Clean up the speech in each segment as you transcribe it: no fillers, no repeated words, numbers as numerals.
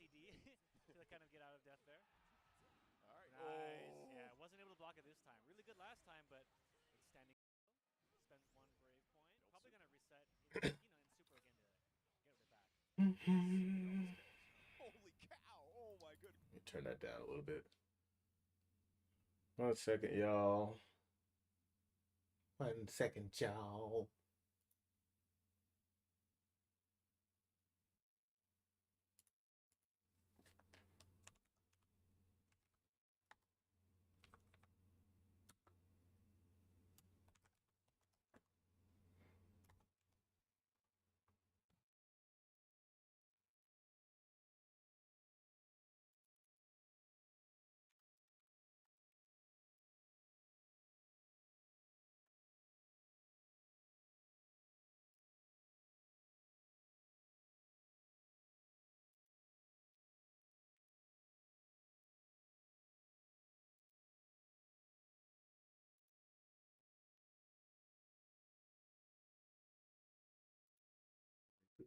CD to kind of get out of death there. All right. Nice. Oh. Yeah, wasn't able to block it this time. Really good last time, but it's standing. Spends one brave point. Nope. Probably gonna reset in super again to get it back. Double stairs. Holy cow! Oh my goodness. Let me turn that down a little bit. 1 second, y'all. 1 second, y'all.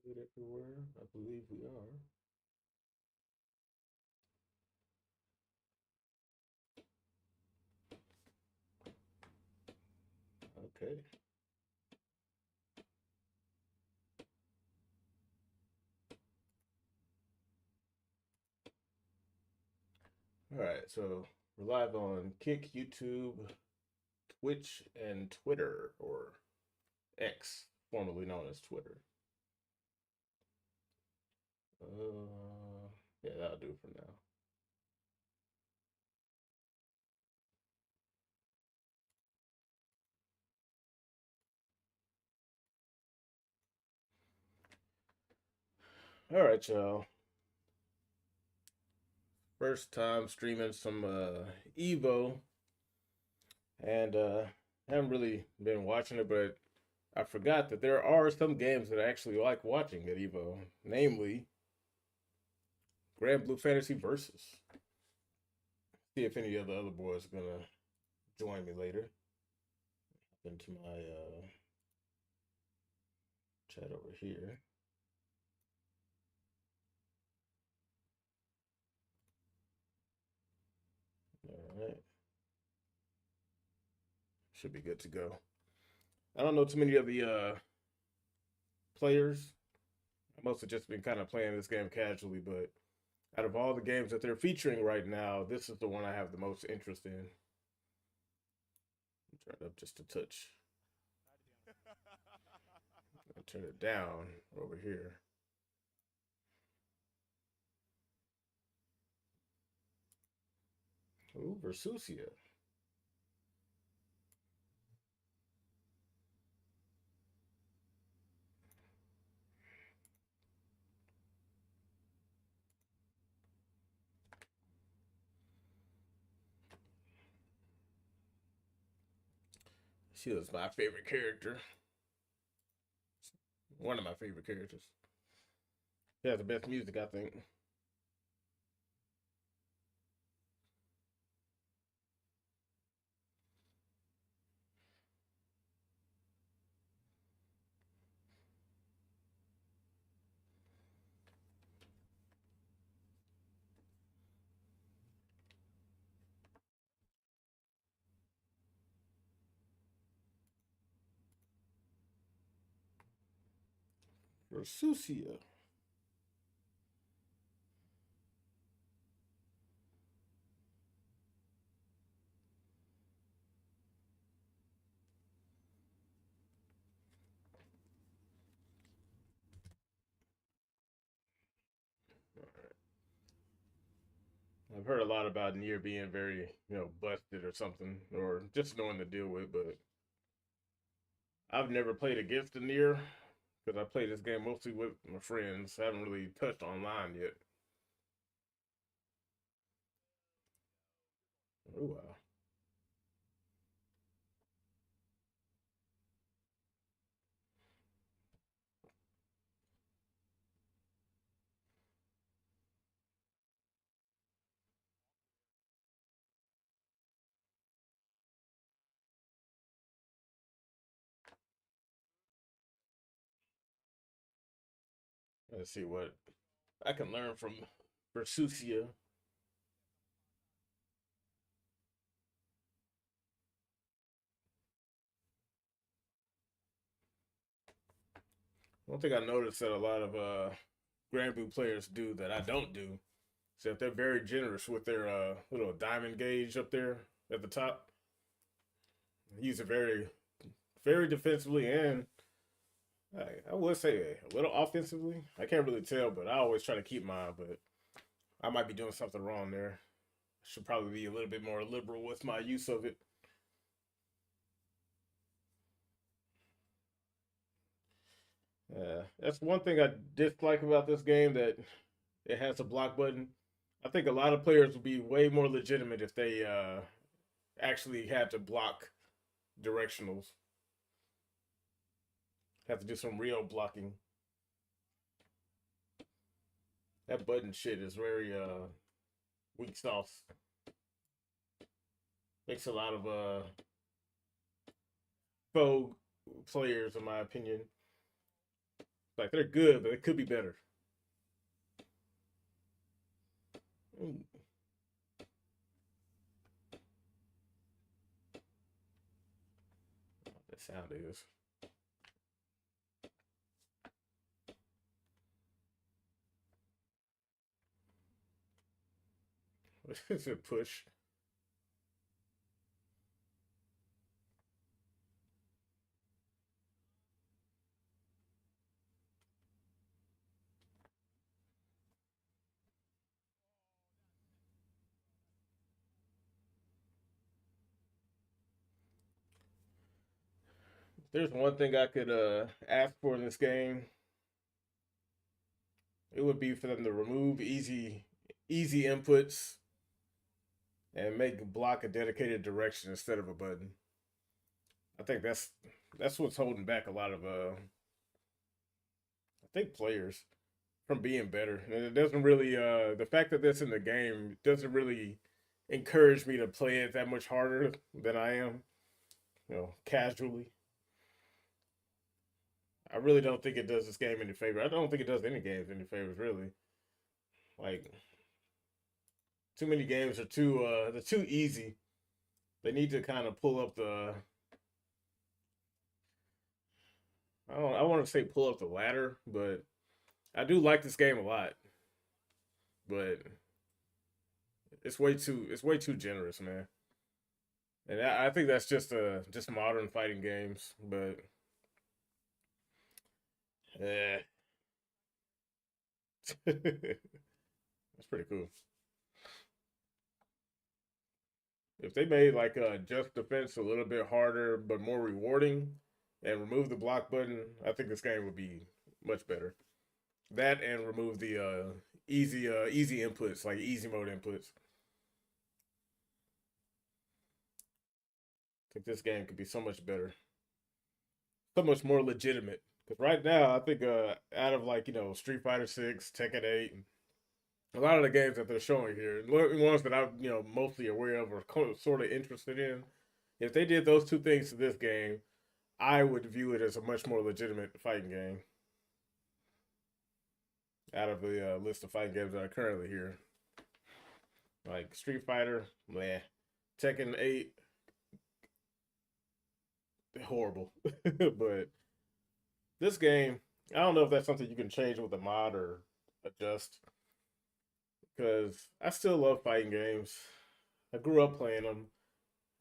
Good everywhere. I believe we are. Okay. All right. So we're live on Kick, YouTube, Twitch, and Twitter, or X, formerly known as Twitter. Yeah, that'll do for now. All right, y'all. First time streaming some EVO, and haven't really been watching it, but I forgot that there are some games that I actually like watching at EVO, namely Granblue Fantasy Versus. See if any of the other boys are gonna join me later. Into my chat over here. All right. Should be good to go. I don't know too many of the players. I've mostly just been kind of playing this game casually, but out of all the games that they're featuring right now, this is the one I have the most interest in. Turn it up just a touch. I'll turn it down over here. Ooh, Versusia. She was my favorite character. One of my favorite characters. She has the best music, I think. Versusia. I've heard a lot about Nier being very, busted or something, or just knowing to deal with, but I've never played against a Nier because I play this game mostly with my friends. I haven't really touched online yet. Oh wow. Let's see what I can learn from Versusia. One thing I noticed that a lot of Granblue players do that I don't do is that they're very generous with their little diamond gauge up there at the top. Use it very, very defensively and I would say a little offensively. I can't really tell, but I always try to keep mine. But I might be doing something wrong there. I should probably be a little bit more liberal with my use of it. That's one thing I dislike about this game, that it has a block button. I think a lot of players would be way more legitimate if they actually had to block directionals. Have to do some real blocking. That button shit is very weak sauce. Makes a lot of faux players, in my opinion. Like, they're good, but it could be better. Ooh. What that sound is. What is it? Push. There's one thing I could ask for in this game, it would be for them to remove easy inputs and make block a dedicated direction instead of a button. I think that's what's holding back a lot of I think players from being better. And it doesn't really the fact that that's in the game doesn't really encourage me to play it that much harder than I am, casually. I really don't think it does this game any favor. I don't think it does any games any favors, really. Like, too many games are they're too easy. They need to kind of pull up the I want to say pull up the ladder, but I do like this game a lot. But it's way too generous, man. And I think that's just modern fighting games, but yeah, that's pretty cool. If they made like just defense a little bit harder but more rewarding, and remove the block button, I think this game would be much better. That and remove the easy inputs, like easy mode inputs. I think this game could be so much better, so much more legitimate. Because right now, I think out of like Street Fighter 6, Tekken 8, a lot of the games that they're showing here, ones that I'm mostly aware of or sort of interested in, if they did those two things to this game, I would view it as a much more legitimate fighting game out of the list of fighting games that are currently here. Like Street Fighter, meh. Tekken 8, horrible. But this game, I don't know if that's something you can change with a mod or adjust. Because I still love fighting games. I grew up playing them.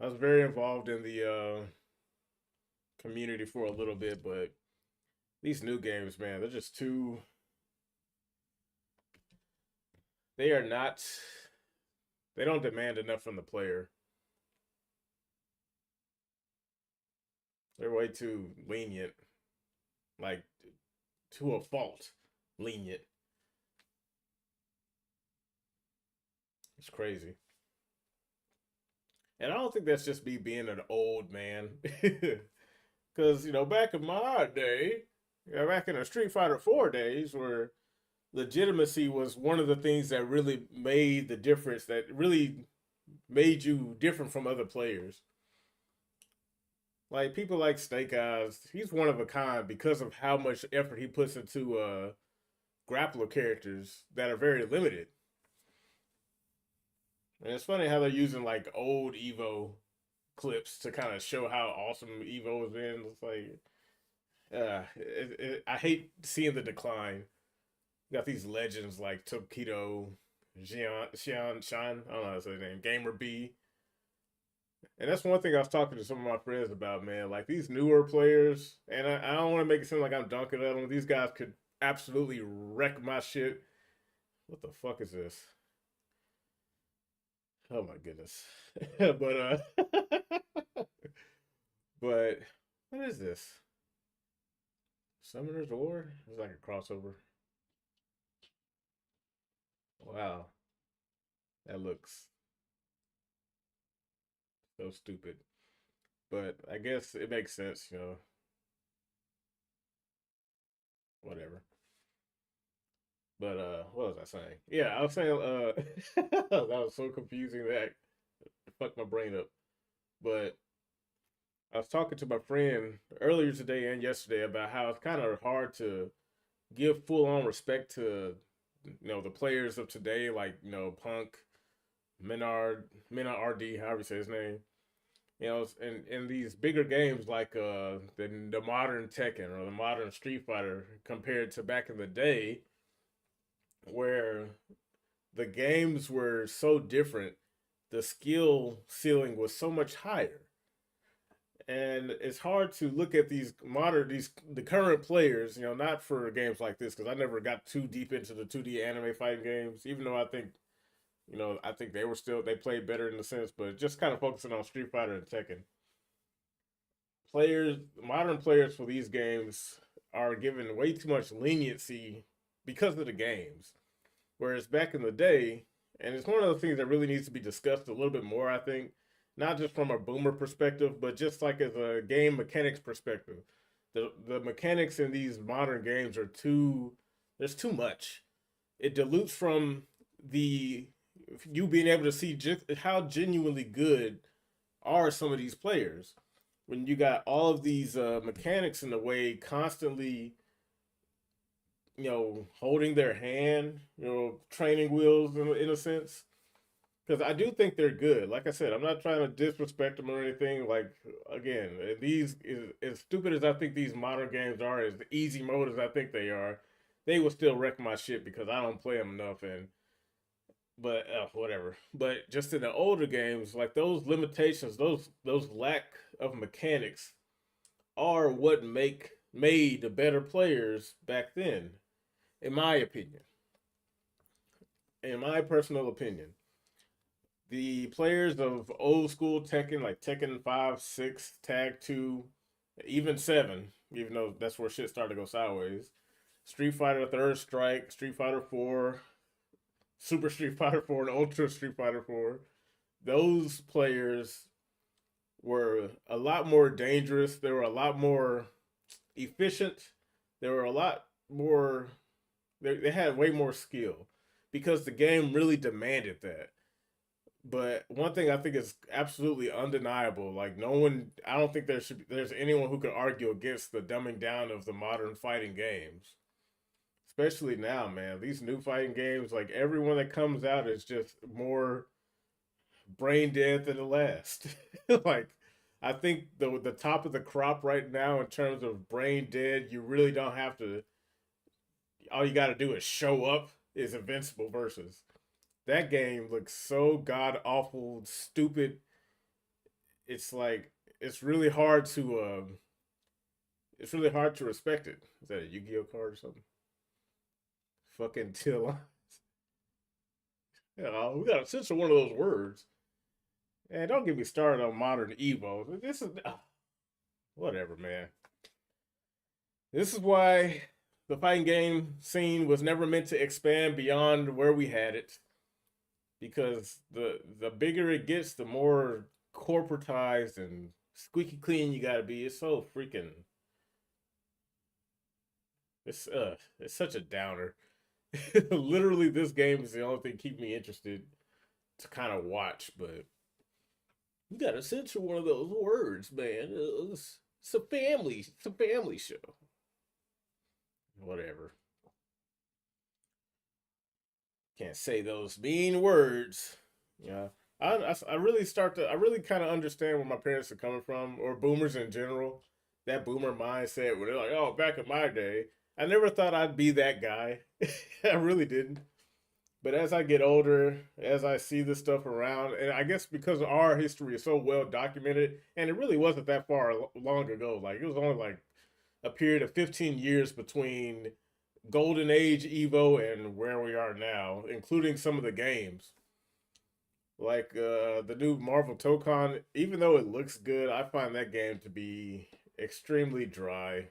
I was very involved in the community for a little bit, but these new games, man, they're just too. They are not. They don't demand enough from the player. They're way too lenient, like to a fault, lenient. It's crazy. And I don't think that's just me being an old man. Because, back in my day, back in the Street Fighter 4 days, where legitimacy was one of the things that really made the difference, that really made you different from other players. Like, people like Snake Eyes, he's one of a kind because of how much effort he puts into grappler characters that are very limited. And it's funny how they're using like old EVO clips to kind of show how awesome EVO has been. It's like, I hate seeing the decline. You got these legends like Tokido, Shan, I don't know how to say his name, Gamer B. And that's one thing I was talking to some of my friends about, man. Like these newer players, and I don't want to make it seem like I'm dunking at them. These guys could absolutely wreck my shit. What the fuck is this? Oh my goodness. But what is this? Summoner's War? It's like a crossover. Wow. That looks so stupid. But I guess it makes sense, you know. Whatever. But what was I saying? Yeah, I was saying that was so confusing that it fucked my brain up. But I was talking to my friend earlier today and yesterday about how it's kind of hard to give full on respect to the players of today, like Punk, Menard RD, however you say his name. In these bigger games like the modern Tekken or the modern Street Fighter compared to back in the day, where the games were so different, the skill ceiling was so much higher. And it's hard to look at the current players, not for games like this, because I never got too deep into the 2D anime fighting games, even though I think they played better in the sense, but just kind of focusing on Street Fighter and Tekken. Modern players for these games are given way too much leniency because of the games. Whereas back in the day, and it's one of the things that really needs to be discussed a little bit more, I think, not just from a boomer perspective, but just like as a game mechanics perspective. The mechanics in these modern games there's too much. It dilutes from the you being able to see just how genuinely good are some of these players when you got all of these mechanics in the way constantly holding their hand, training wheels in a sense. Because I do think they're good. Like I said, I'm not trying to disrespect them or anything. Like, again, as stupid as I think these modern games are, as easy mode as I think they will still wreck my shit because I don't play them enough. But whatever. But just in the older games, like those limitations, those lack of mechanics are what made the better players back then, in my opinion. In my personal opinion, the players of old school Tekken, like Tekken 5, 6, Tag 2, even 7, even though that's where shit started to go sideways. Street Fighter Third Strike, Street Fighter 4, Super Street Fighter 4, and Ultra Street Fighter 4. Those players were a lot more dangerous. They were a lot more efficient. They were a lot more. They had way more skill because the game really demanded that. But one thing I think is absolutely undeniable. Like I don't think there's anyone who could argue against the dumbing down of the modern fighting games. Especially now, man. These new fighting games, like everyone that comes out is just more brain dead than the last. Like I think the top of the crop right now in terms of brain dead, you really don't have to. All you got to do is show up. Is Invincible versus that game looks so god awful, stupid. It's like it's really hard to respect it. Is that a Yu-Gi-Oh card or something? Fucking till. Yeah, we gotta censor one of those words. And don't get me started on modern Evo. This is whatever, man. This is why the fighting game scene was never meant to expand beyond where we had it. Because the bigger it gets, the more corporatized and squeaky clean you gotta be. It's so freaking it's such a downer. Literally this game is the only thing keep me interested to kind of watch, but you gotta censor one of those words, man. It's a family show. Whatever. Can't say those mean words. Yeah. I really I really kind of understand where my parents are coming from, or boomers in general. That boomer mindset where they're like, oh, back in my day, I never thought I'd be that guy. I really didn't. But as I get older, as I see this stuff around, and I guess because our history is so well documented, and it really wasn't that far long ago. Like it was only like a period of 15 years between Golden Age EVO and where we are now, including some of the games. Like the new Marvel Tokon, even though it looks good, I find that game to be extremely dry,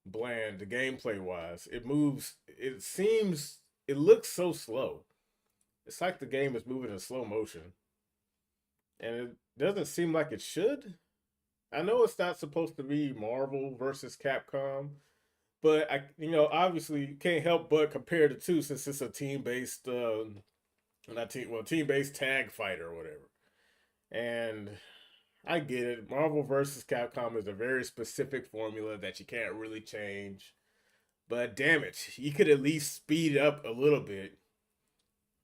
bland, gameplay wise. It looks so slow. It's like the game is moving in slow motion, and it doesn't seem like it should. I know it's not supposed to be Marvel versus Capcom, but obviously can't help but compare the two since it's a team based, not team, well, team based tag fighter or whatever. And I get it. Marvel versus Capcom is a very specific formula that you can't really change. But damn it, you could at least speed up a little bit.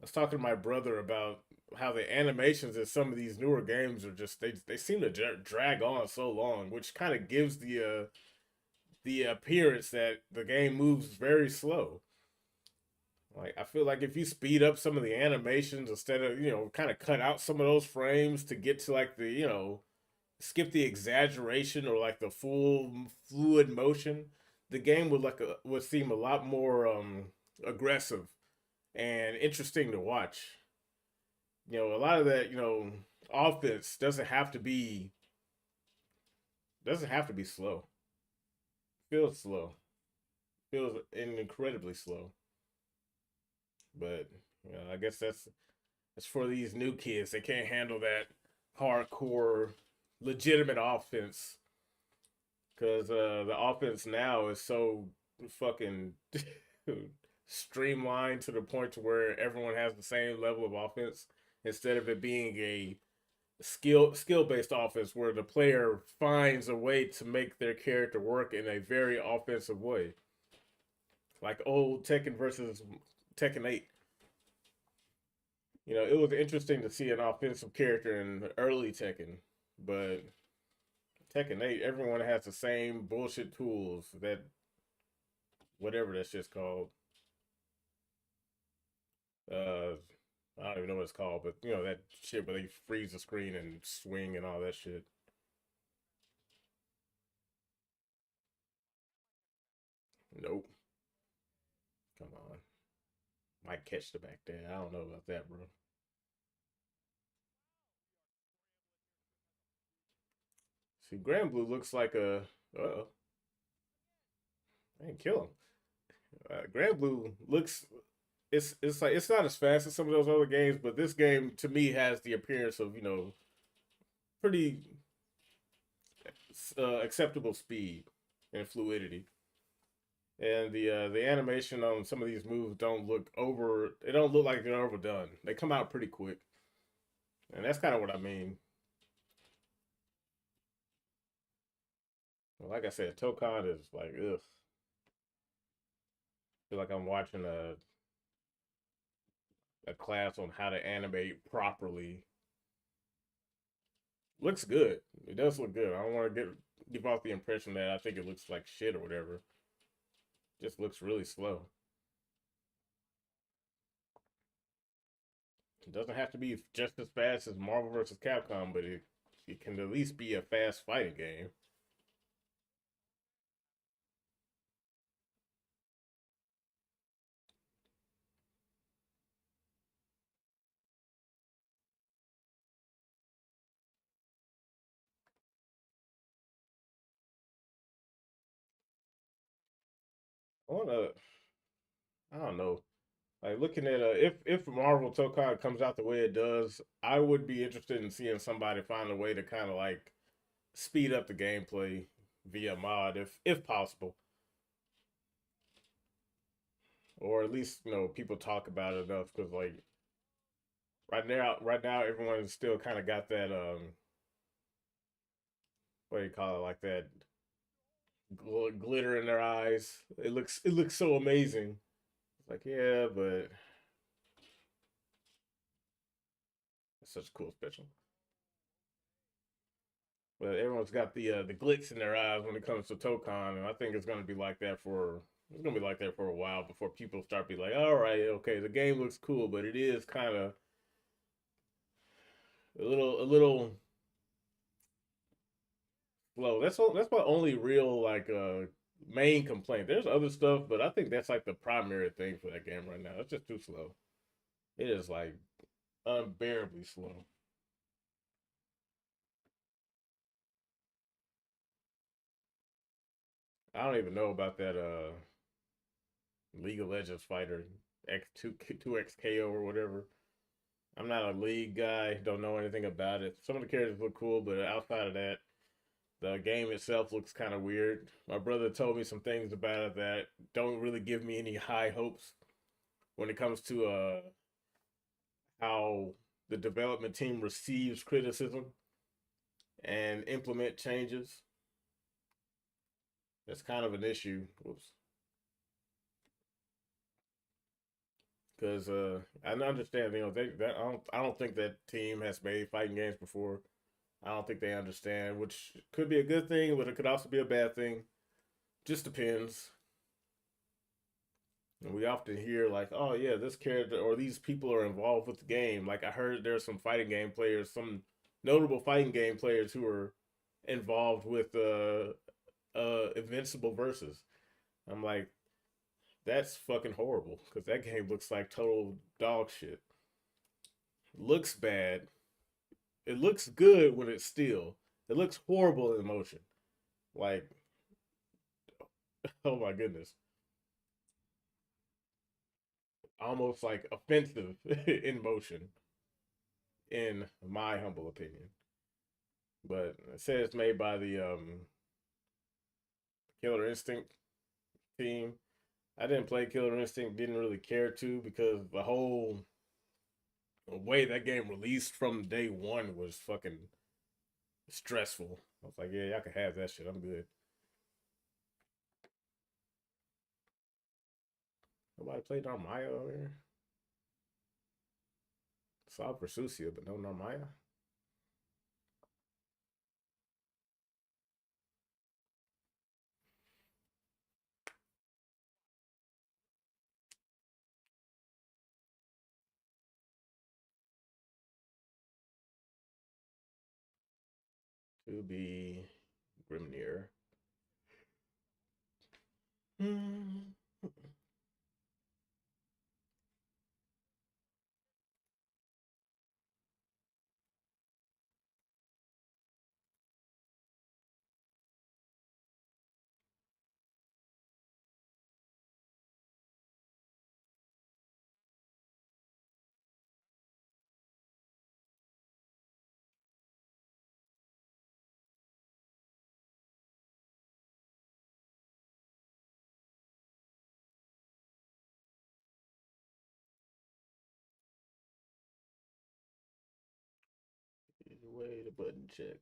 I was talking to my brother about how the animations in some of these newer games are just they seem to drag on so long, which kind of gives the appearance that the game moves very slow. Like I feel like if you speed up some of the animations instead of kind of cut out some of those frames to get to like the skip the exaggeration or like the full fluid motion, the game would seem a lot more aggressive and interesting to watch. A lot of that offense doesn't have to be slow. Feels slow. Feels incredibly slow. But I guess that's for these new kids. They can't handle that hardcore, legitimate offense because the offense now is so fucking streamlined to the point to where everyone has the same level of offense instead of it being a skill based offense where the player finds a way to make their character work in a very offensive way, like old Tekken versus Tekken 8. It was interesting to see an offensive character in early Tekken, but Tekken 8, everyone has the same bullshit tools that whatever that shit's called. Uh, I don't even know what it's called, but that shit where they freeze the screen and swing and all that shit. Nope. Come on. Might catch the back there. I don't know about that, bro. See, Granblue looks like a. Uh, I didn't kill him. Granblue looks. It's like it's not as fast as some of those other games, but this game to me has the appearance of pretty acceptable speed and fluidity. And the animation on some of these moves don't look over. They don't look like they're overdone. They come out pretty quick, and that's kind of what I mean. Like I said, Tokon is like ugh. Feel like I'm watching a class on how to animate properly. Looks good. It does look good. I don't want to give off the impression that I think it looks like shit or whatever. Just looks really slow. It doesn't have to be just as fast as Marvel vs. Capcom, but it can at least be a fast fighting game. I wanna I don't know. Like looking at if Marvel Tokon comes out the way it does, I would be interested in seeing somebody find a way to kind of like speed up the gameplay via mod if possible, or at least people talk about it enough because like right now everyone's still kind of got that what do you call it, like that glitter in their eyes. It looks so amazing. It's like yeah, but That's such a cool special. But everyone's got the glitz in their eyes when it comes to Tokon, and I think it's gonna be like that for a while before people start be like, all right, okay, the game looks cool, but it is kind of a little slow. That's my only real main complaint. There's other stuff, but I think that's like the primary thing for that game right now. It's just too slow. It is like unbearably slow. I don't even know about that League of Legends fighter X2 XKO or whatever. I'm not a League guy. Don't know anything about it. Some of the characters look cool, but outside of that, the game itself looks kind of weird. My brother told me some things about it that don't really give me any high hopes when it comes to how the development team receives criticism and implement changes. That's kind of an issue. Whoops. Because I understand, I don't think that team has made fighting games before. I don't think they understand, which could be a good thing, but it could also be a bad thing. Just depends. And we often hear like, "Oh yeah, this character or these people are involved with the game." Like I heard there's some fighting game players, some notable fighting game players who are involved with Invincible Versus. I'm like, that's fucking horrible because that game looks like total dog shit. Looks bad. It looks good when it's still. It looks horrible in motion. Like, oh my goodness, almost like offensive in motion, in my humble opinion. But it says it's made by the Killer Instinct team. I didn't play Killer Instinct, didn't really care to because the whole way that game released from day one was fucking stressful. I was like, yeah, y'all can have that shit. I'm good. Nobody played Narmaya over here. Saw Persucia, but no Narmaya. To be Grimnir. Mm. Either way, the button check.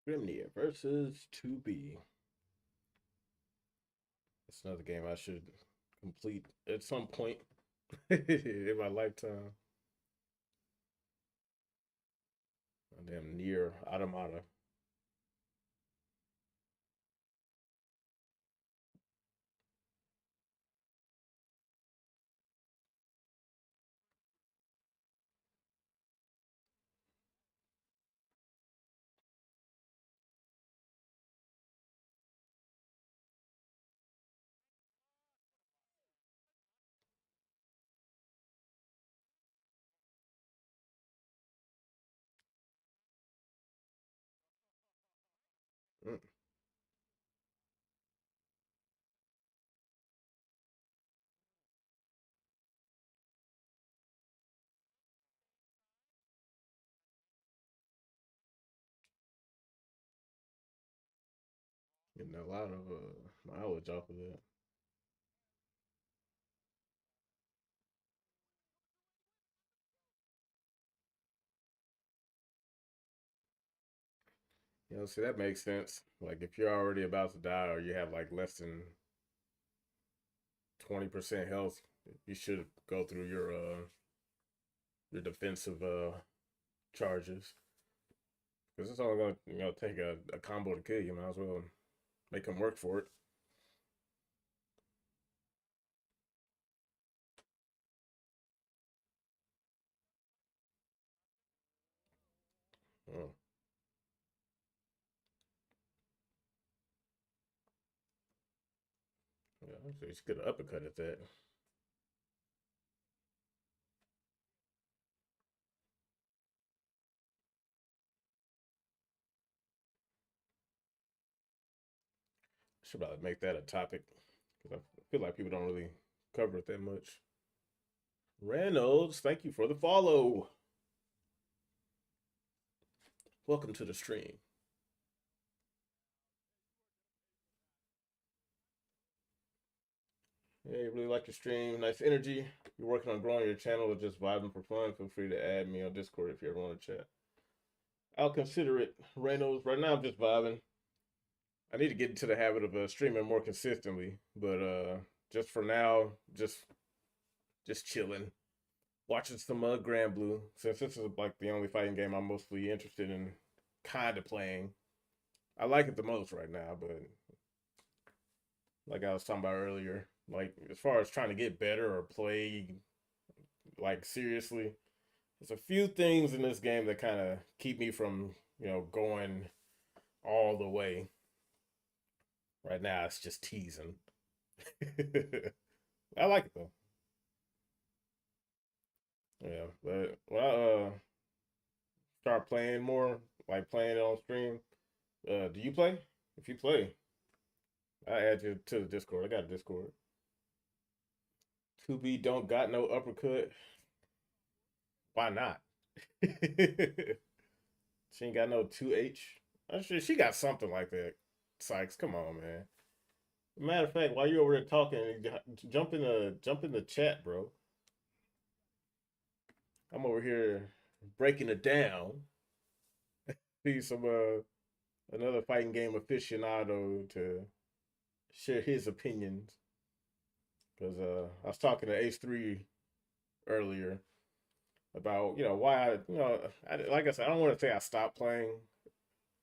Grimnir versus 2B. It's another game I should complete at some point in my lifetime. Damn near Automata. Mm. Getting a lot of mileage off of that. See, that makes sense. Like, if you're already about to die or you have like less than 20% health, you should go through your defensive charges. Because it's only gonna take a combo to kill you. Might as well make them work for it. Oh, yeah, so you should get an uppercut at that. Should probably make that a topic because I feel like people don't really cover it that much. Reynolds, thank you for the follow. Welcome to the stream. Hey, really like your stream. Nice energy. You're working on growing your channel or just vibing for fun. Feel free to add me on Discord if you ever want to chat. I'll consider it. Reynolds, right now I'm just vibing. I need to get into the habit of streaming more consistently, but just for now, just chilling, watching some Granblue. Since this is like the only fighting game I'm mostly interested in, kind of playing. I like it the most right now, but like I was talking about earlier, like as far as trying to get better or play like seriously, there's a few things in this game that kind of keep me from going all the way. Right now, it's just teasing. I like it though. Yeah, but when I start playing more, like playing it on stream, do you play? If you play, I add you to the Discord. I got a Discord. 2B don't got no uppercut. Why not? She ain't got no 2H. I'm sure she got something like that. Sykes, come on, man. Matter of fact, while you're over there talking, jump in the chat, bro. I'm over here breaking it down. See some another fighting game aficionado to share his opinions. Because I was talking to Ace 3 earlier about why like I said, I don't want to say I stopped playing.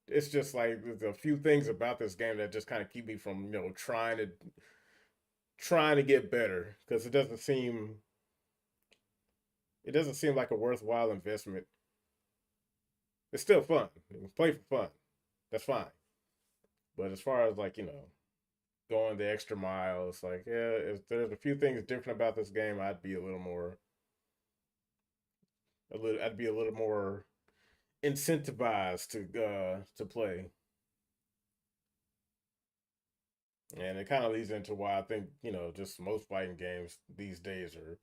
It's just like there's a few things about this game that just kind of keep me from trying to get better because it doesn't seem like a worthwhile investment. It's still fun. You can play for fun. That's fine. But as far as like going the extra mile, it's like if there's a few things different about this game, I'd be a little more incentivized to play. And it kind of leads into why I think just most fighting games these days are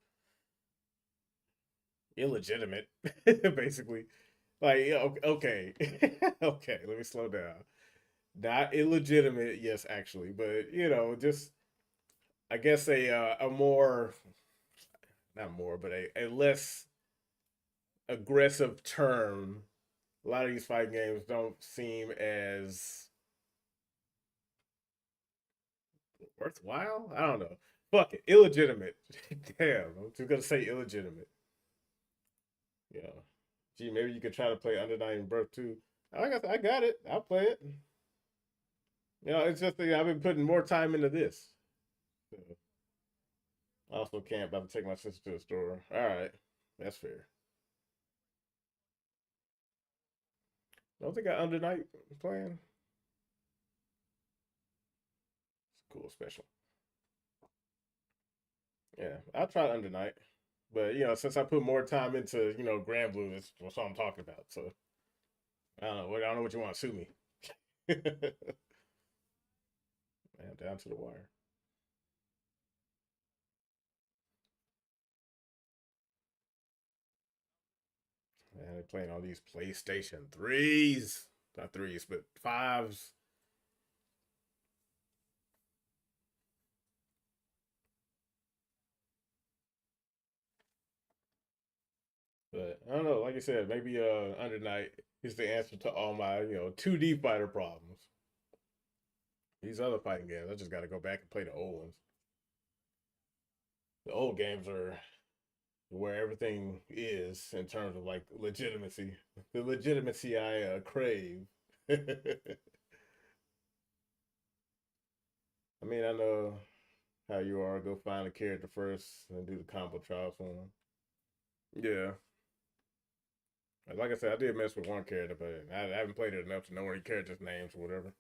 illegitimate, basically. Like, okay, okay, let me slow down. Not illegitimate, yes, actually, but just I guess a more, not more, but a less aggressive term. A lot of these fighting games don't seem as worthwhile. I don't know. Fuck it, illegitimate. Damn, I'm just gonna say illegitimate. Yeah. Gee, maybe you could try to play Under Night in Birth too. I got it. I'll play it. It's just that I've been putting more time into this. So, I also can't. About to take my sister to the store. All right, that's fair. Don't think I Under Night playing. It's a cool special. Yeah, I'll try Under Night. But since I put more time into Granblue, that's what I'm talking about. So I don't know. I don't know what you want to sue me. Man, down to the wire. Man, they're playing all these PlayStation 3s. Not threes, but fives. But I don't know. Like I said, maybe Under Night is the answer to all my 2D fighter problems. These other fighting games, I just got to go back and play the old ones. The old games are where everything is in terms of like legitimacy, the legitimacy I crave. I mean, I know how you are. Go find a character first and do the combo trials for them. Yeah. Like I said, I did mess with one character, but I haven't played it enough to know any characters' names or whatever.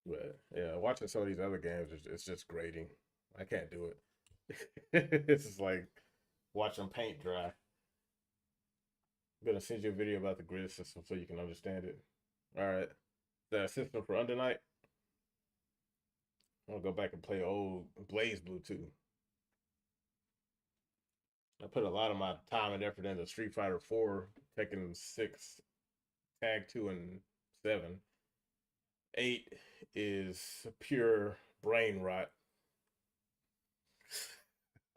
But yeah, watching some of these other games, it's just grating. I can't do it. It's just like watching paint dry. I'm gonna send you a video about the grid system so you can understand it. All right, the system for Under Night. I'll go back and play old Blaze Blue too. I put a lot of my time and effort into Street Fighter 4, Tekken 6, Tag 2, and 7. 8 is pure brain rot.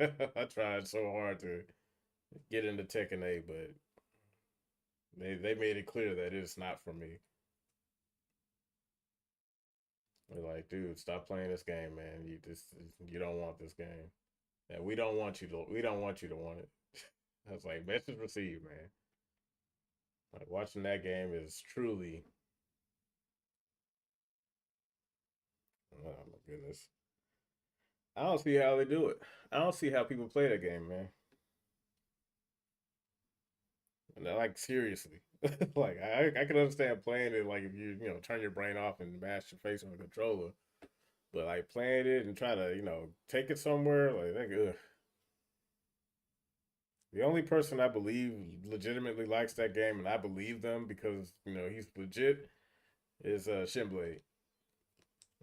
I tried so hard to get into Tekken 8, but they made it clear that it's not for me. They're like, dude, stop playing this game, man. You don't want this game. And we don't want you to want it. I was like, message received, man. Like watching that game is truly, oh my goodness. I don't see how they do it. I don't see how people play that game, man. And like seriously. Like I can understand playing it like if you turn your brain off and mash your face on the controller. But like playing it and try to, take it somewhere, like ugh. The only person I believe legitimately likes that game, and I believe them because he's legit, is Shinblade.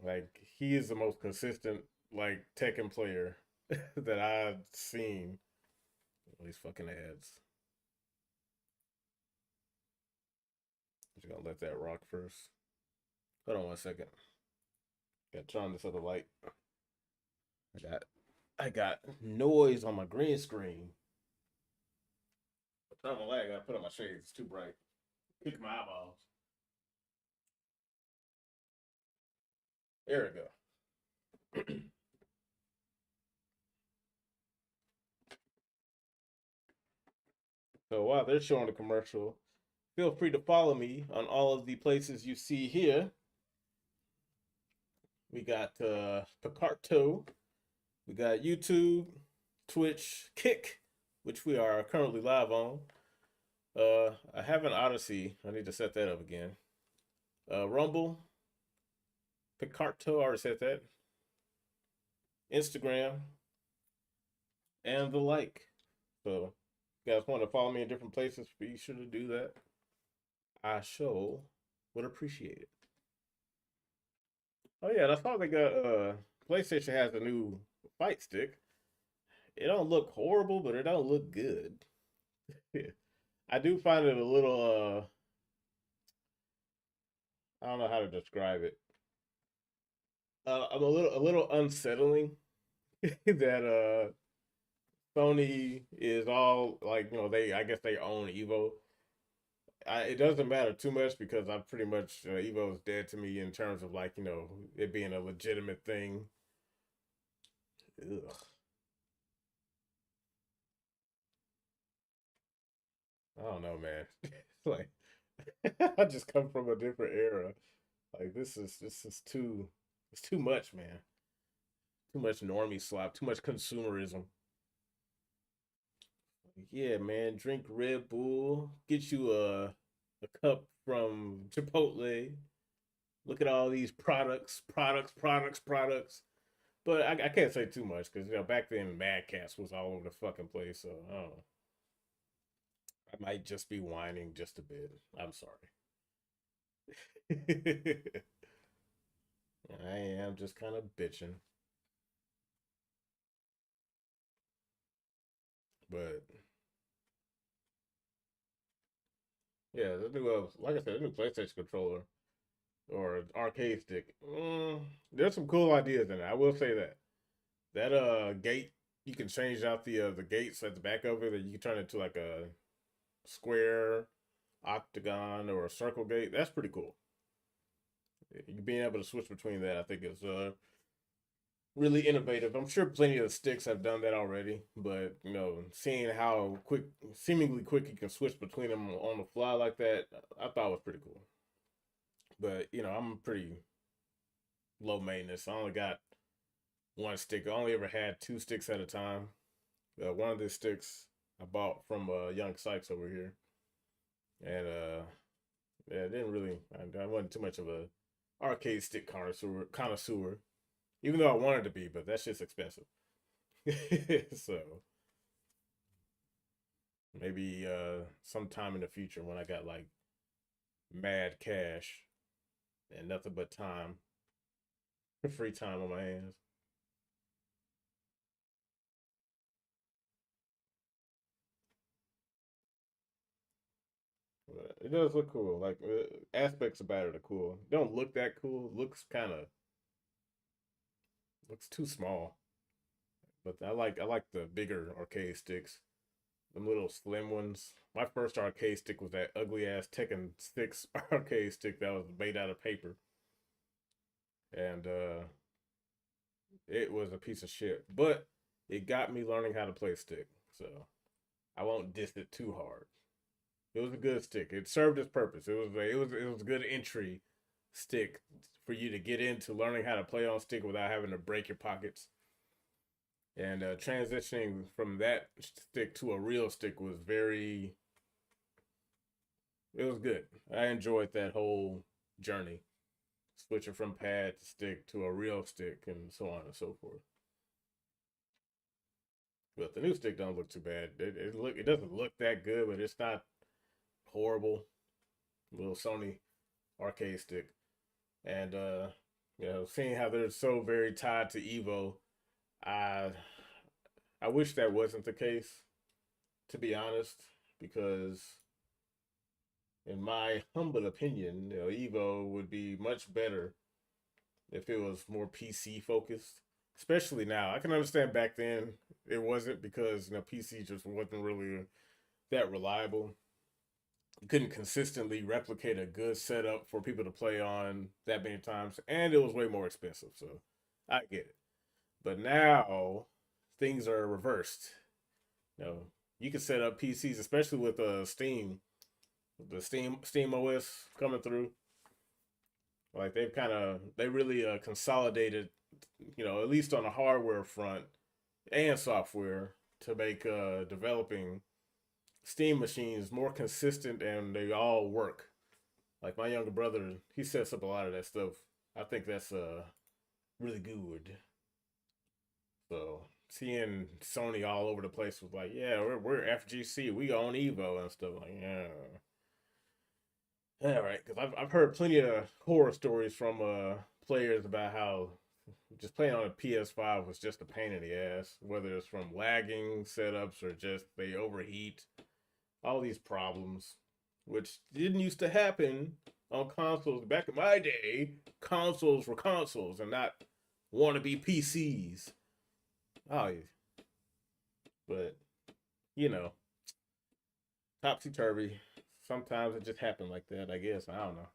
Like he is the most consistent like Tekken player that I've seen. All these fucking ads. Just gonna let that rock first. Hold on 1 second. Got to turn on this other light. I got noise on my green screen. Turn on the light. I gotta put on my shades. It's too bright. Kick my eyeballs. There we go. So while they're showing the commercial, feel free to follow me on all of the places you see here. We got Picarto. We got YouTube, Twitch, Kick, which we are currently live on. I have an Odyssey. I need to set that up again. Rumble, Picarto, I already said that. Instagram, and the like. So, if you guys want to follow me in different places, be sure to do that. I sure would appreciate it. Oh yeah, that's how they got PlayStation has a new fight stick. It don't look horrible, but it don't look good. I do find it a little I don't know how to describe it. I'm a little unsettling that Sony is all like, they I guess they own EVO. It doesn't matter too much because I'm pretty much EVO is dead to me in terms of like it being a legitimate thing. Ugh. I don't know, man. Like I just come from a different era. Like this is too it's too much, man. Too much normie slop. Too much consumerism. Yeah, man. Drink Red Bull. Get you a cup from Chipotle. Look at all these products. But I can't say too much because back then Mad Cats was all over the fucking place. So I don't know. I might just be whining just a bit. I'm sorry. I am just kind of bitching. But yeah, the new like I said, the new PlayStation controller. or arcade stick. There's some cool ideas in it. I will say that. That gate, you can change out the gates at the back of it, and you can turn it to like a square, octagon, or a circle gate. That's pretty cool. You being able to switch between that, I think, is really innovative. I'm sure plenty of sticks have done that already, but seeing how seemingly quick you can switch between them on the fly like that, I thought was pretty cool. But I'm pretty low maintenance. I only got one stick. I only ever had two sticks at a time. One of the sticks I bought from Young Sykes over here, and yeah, it didn't really. I wasn't too much of a arcade stick connoisseur, even though I wanted to be, but that's just expensive. So maybe sometime in the future when I got like mad cash and nothing but time, free time on my hands. But it does look cool. Like aspects about it are cool. It don't look that cool. Looks kind of looks too small. But I like the bigger arcade sticks. The little slim ones. My first arcade stick was that ugly ass Tekken 6 arcade stick that was made out of paper. And it was a piece of shit. But it got me learning how to play stick. So I won't diss it too hard. It was a good stick. It served its purpose. It was a good entry stick for you to get into learning how to play on stick without having to break your pockets. And transitioning from that stick to a real stick was very. It was good. I enjoyed that whole journey, switching from pad to stick to a real stick and so on and so forth. But the new stick don't look too bad. It doesn't look that good, but it's not horrible. Little Sony arcade stick, and seeing how they're so very tied to EVO, I I wish that wasn't the case, to be honest, because in my humble opinion, EVO would be much better if it was more PC focused. Especially now, I can understand back then it wasn't because PC just wasn't really that reliable. You couldn't consistently replicate a good setup for people to play on that many times, and it was way more expensive. So I get it. But now things are reversed. You know, you can set up PCs, especially with Steam, the Steam OS coming through. Like they really consolidated, at least on the hardware front and software to make developing Steam machines more consistent and they all work. Like my younger brother, he sets up a lot of that stuff. I think that's really good. So seeing Sony all over the place was like, yeah, we're FGC, we own Evo and stuff like, yeah, yeah, right. Because I've heard plenty of horror stories from players about how just playing on a PS5 was just a pain in the ass, whether it's from lagging setups or just they overheat, all these problems, which didn't used to happen on consoles. Back in my day, consoles were consoles and not wannabe PCs. Oh, yeah. But you know, topsy turvy. Sometimes it just happened like that. I guess I don't know.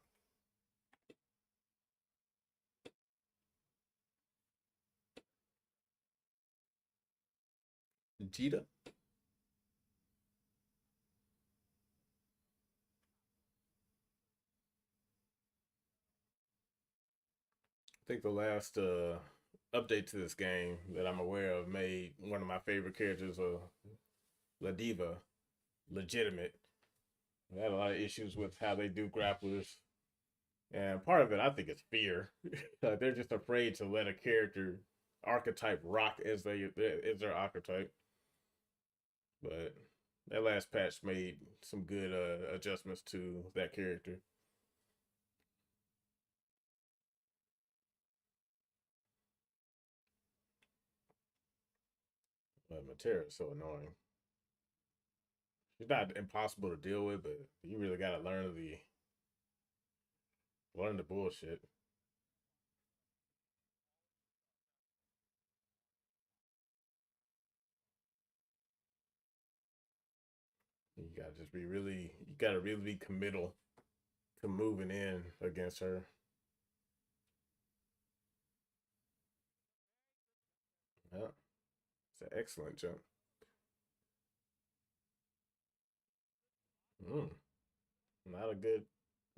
Vegeta. I think the last update to this game that I'm aware of made one of my favorite characters, La Diva, legitimate. I had a lot of issues with how they do grapplers, and part of it I think is fear. They're just afraid to let a character archetype rock as their archetype. But that last patch made some good adjustments to that character. But Matera is so annoying. She's not impossible to deal with, but you really got to learn Learn the bullshit. You gotta just be really, you gotta really be committal to moving in against her. Yeah, it's an excellent jump. Mm, not a good.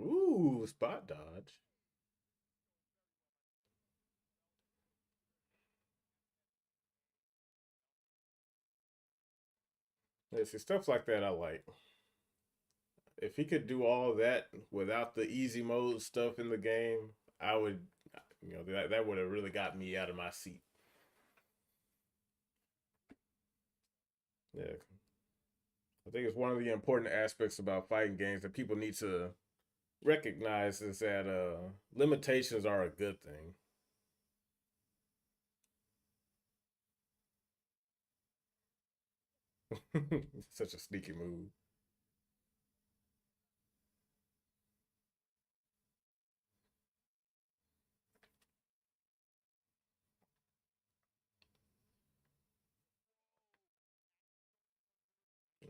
Ooh, spot dodge. Yeah, see, stuff like that I like. If he could do all that without the easy mode stuff in the game, I would, that would have really got me out of my seat. Yeah, I think it's one of the important aspects about fighting games that people need to recognize is that limitations are a good thing. Such a sneaky move.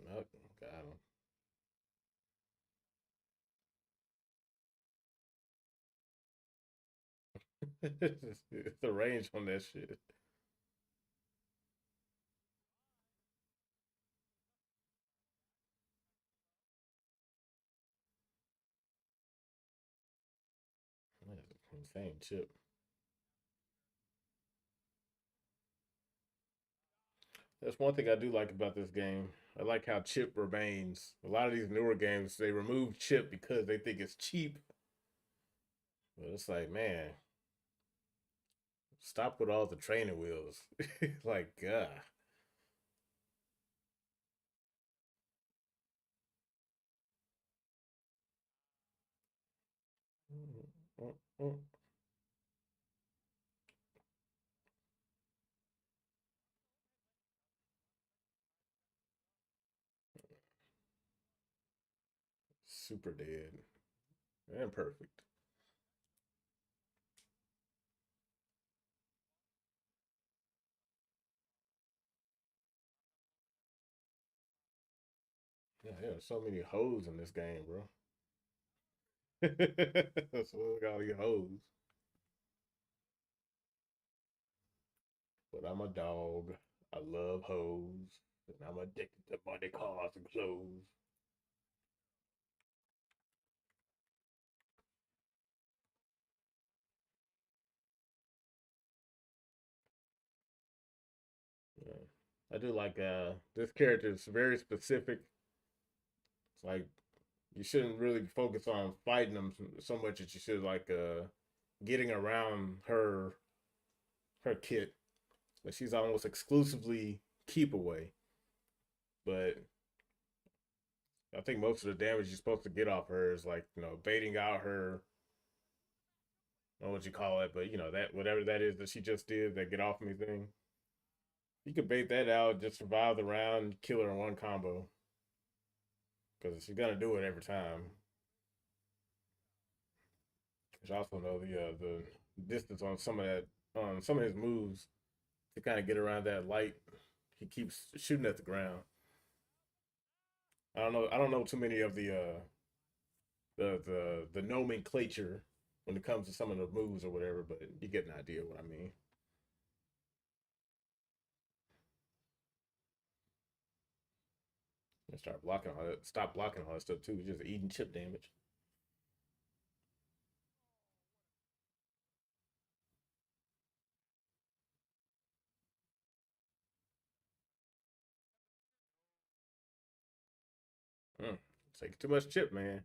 Nope, got him. The range on that shit. That's an insane chip. That's one thing I do like about this game. I like how chip remains. A lot of these newer games, they remove chip because they think it's cheap. But it's like, man, stop with all the training wheels. Like, God. Super dead and perfect. Yeah, there's so many hoes in this game, bro. That's what we got all these hoes. But I'm a dog. I love hoes. And I'm addicted to money, cars, and clothes. Yeah. I do like this character is very specific. It's like you shouldn't really focus on fighting them so much as you should like getting around her kit. But she's almost exclusively keep away. But I think most of the damage you're supposed to get off her is like, baiting out her, I don't know what you call it, but that whatever that is that she just did, that get off me thing. You could bait that out, just survive the round, kill her in one combo. Because she's gonna do it every time. Which I also know the distance on some of his moves to kind of get around that light. He keeps shooting at the ground. I don't know too many of the nomenclature when it comes to some of the moves or whatever, but you get an idea what I mean. And start blocking all that, stop blocking all that stuff too. Just eating chip damage. Mm. Taking too much chip, man.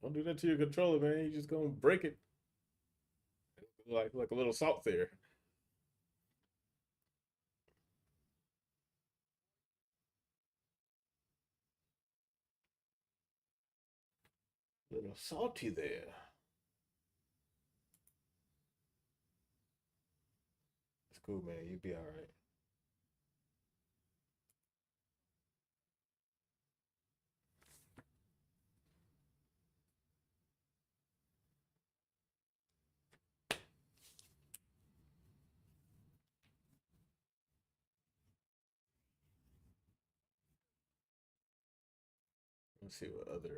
Don't do that to your controller, man. You just gonna break it like a little salt there. A little salty there. It's cool, man. You'll be all right. Let's see what other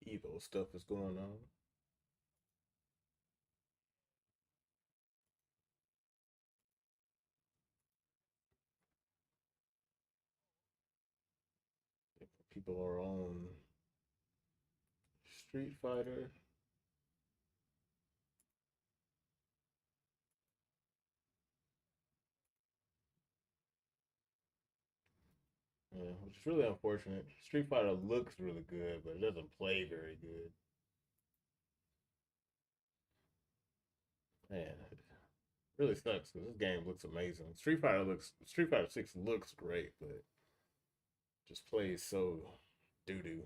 EVO stuff is going on. People are on Street Fighter. Yeah, which is really unfortunate. Street Fighter looks really good, but it doesn't play very good. Man, it really sucks because this game looks amazing. Street Fighter 6 looks great, but just plays so doo doo.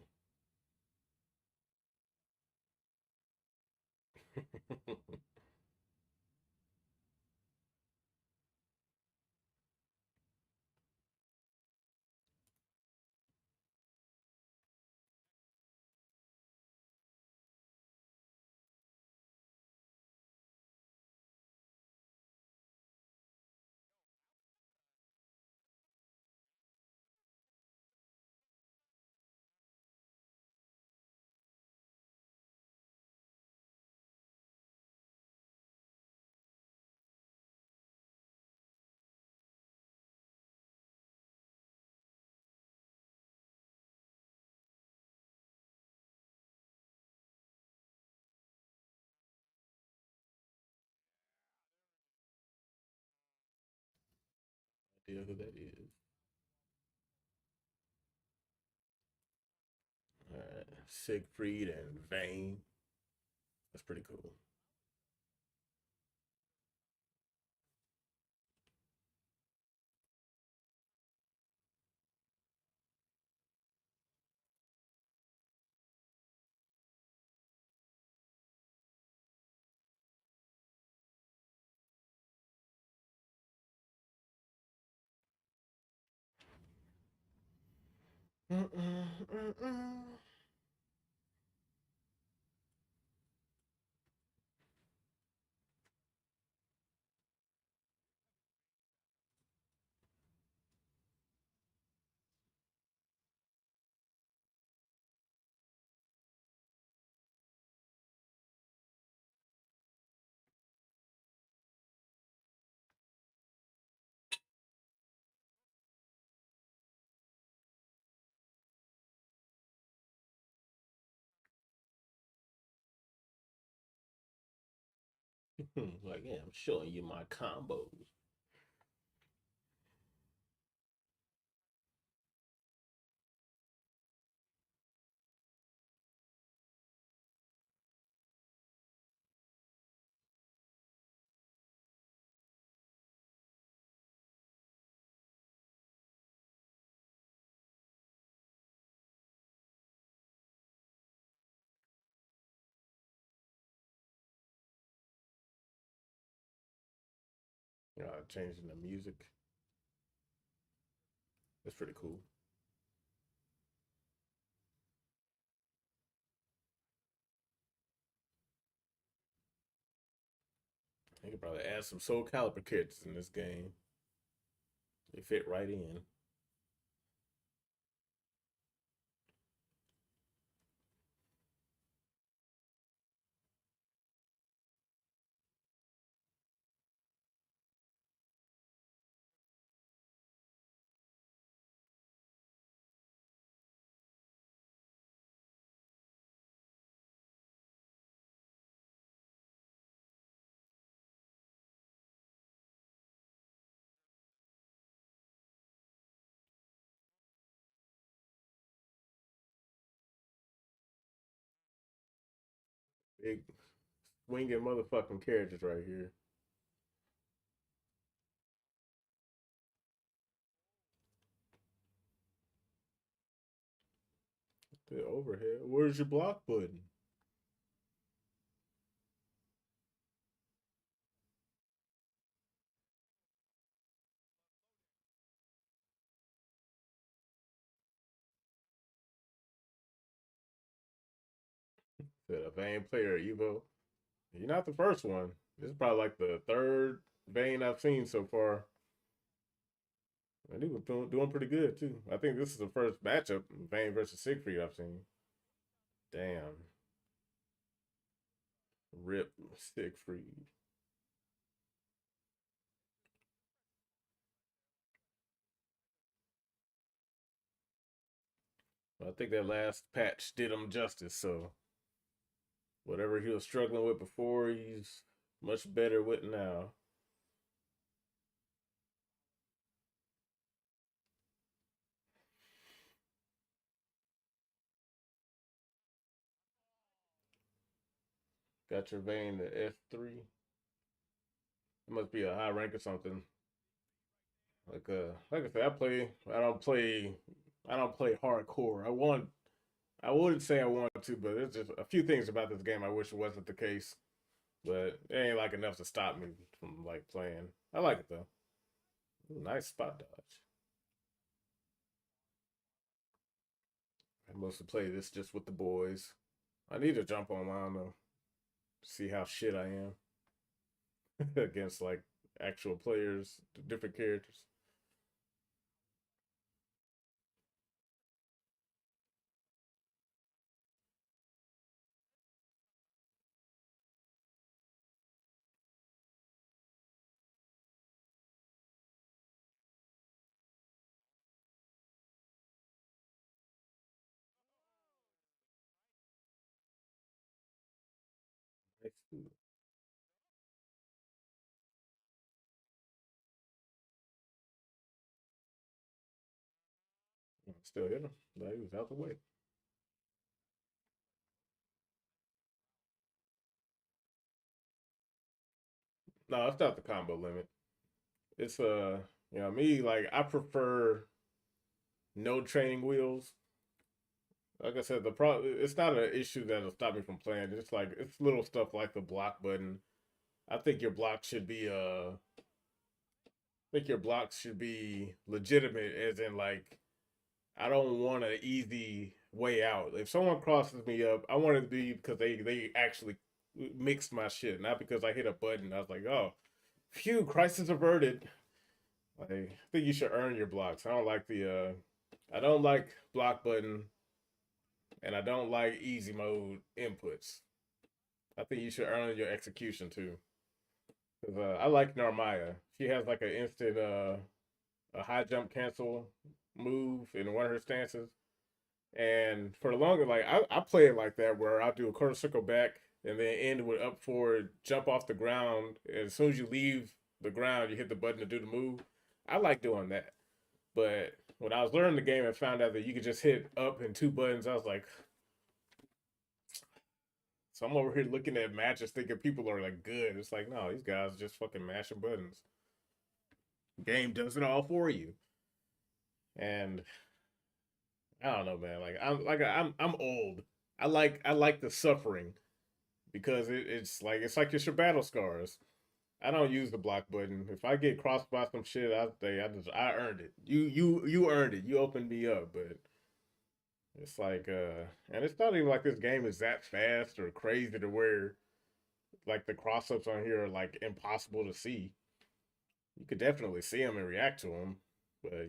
Idea who that is. All right, Siegfried and Vayne. That's pretty cool. Like, yeah, I'm showing you my combos. Changing the music. That's pretty cool. They could probably add some Soul Calibur characters in this game. They fit right in. Big swinging motherfucking characters right here. The overhead. Where's your block button? Said a Vayne player EVO. You're not the first one. This is probably like the third Vayne I've seen so far. And he was doing pretty good too. I think this is the first matchup, Vayne versus Siegfried, I've seen. Damn. Rip Siegfried. I think that last patch did him justice, so whatever he was struggling with before, he's much better with now. Got your Vayne to F3. It must be a high rank or something. Like I said, I don't play hardcore. I wouldn't say I want to, but there's just a few things about this game I wish it wasn't the case. But it ain't like enough to stop me from like playing. I like it though. Ooh, nice spot dodge. I mostly play this just with the boys. I need to jump online though, see how shit I am against like actual players, different characters. Still hit him. But he was out the way. No, it's not the combo limit. It's me, like I prefer no training wheels. Like I said, the problem it's not an issue that'll stop me from playing. It's like it's little stuff like the block button. I think your block should be I think your blocks should be legitimate, as in like I don't want an easy way out. If someone crosses me up, I want it to be because they actually mixed my shit, not because I hit a button. I was like, oh, phew, crisis averted. Like, I think you should earn your blocks. I don't like block button, and I don't like easy mode inputs. I think you should earn your execution too. Cause I like Narmaya. She has like an instant a high jump cancel move in one of her stances. And for the longer, like I play it like that where I'll do a quarter circle back and then end with up forward, jump off the ground. And as soon as you leave the ground, you hit the button to do the move. I like doing that. But when I was learning the game and found out that you could just hit up and two buttons, I was like, so I'm over here looking at matches thinking people are like good. It's like, no, these guys just fucking mashing buttons. Game does it all for you. And I don't know, man. I'm old. I like the suffering because it's like it's your battle scars. I don't use the block button. If I get crossed by some shit, I earned it. You earned it. You opened me up, but it's like and it's not even like this game is that fast or crazy to where like the cross ups on here are like impossible to see. You could definitely see them and react to them, but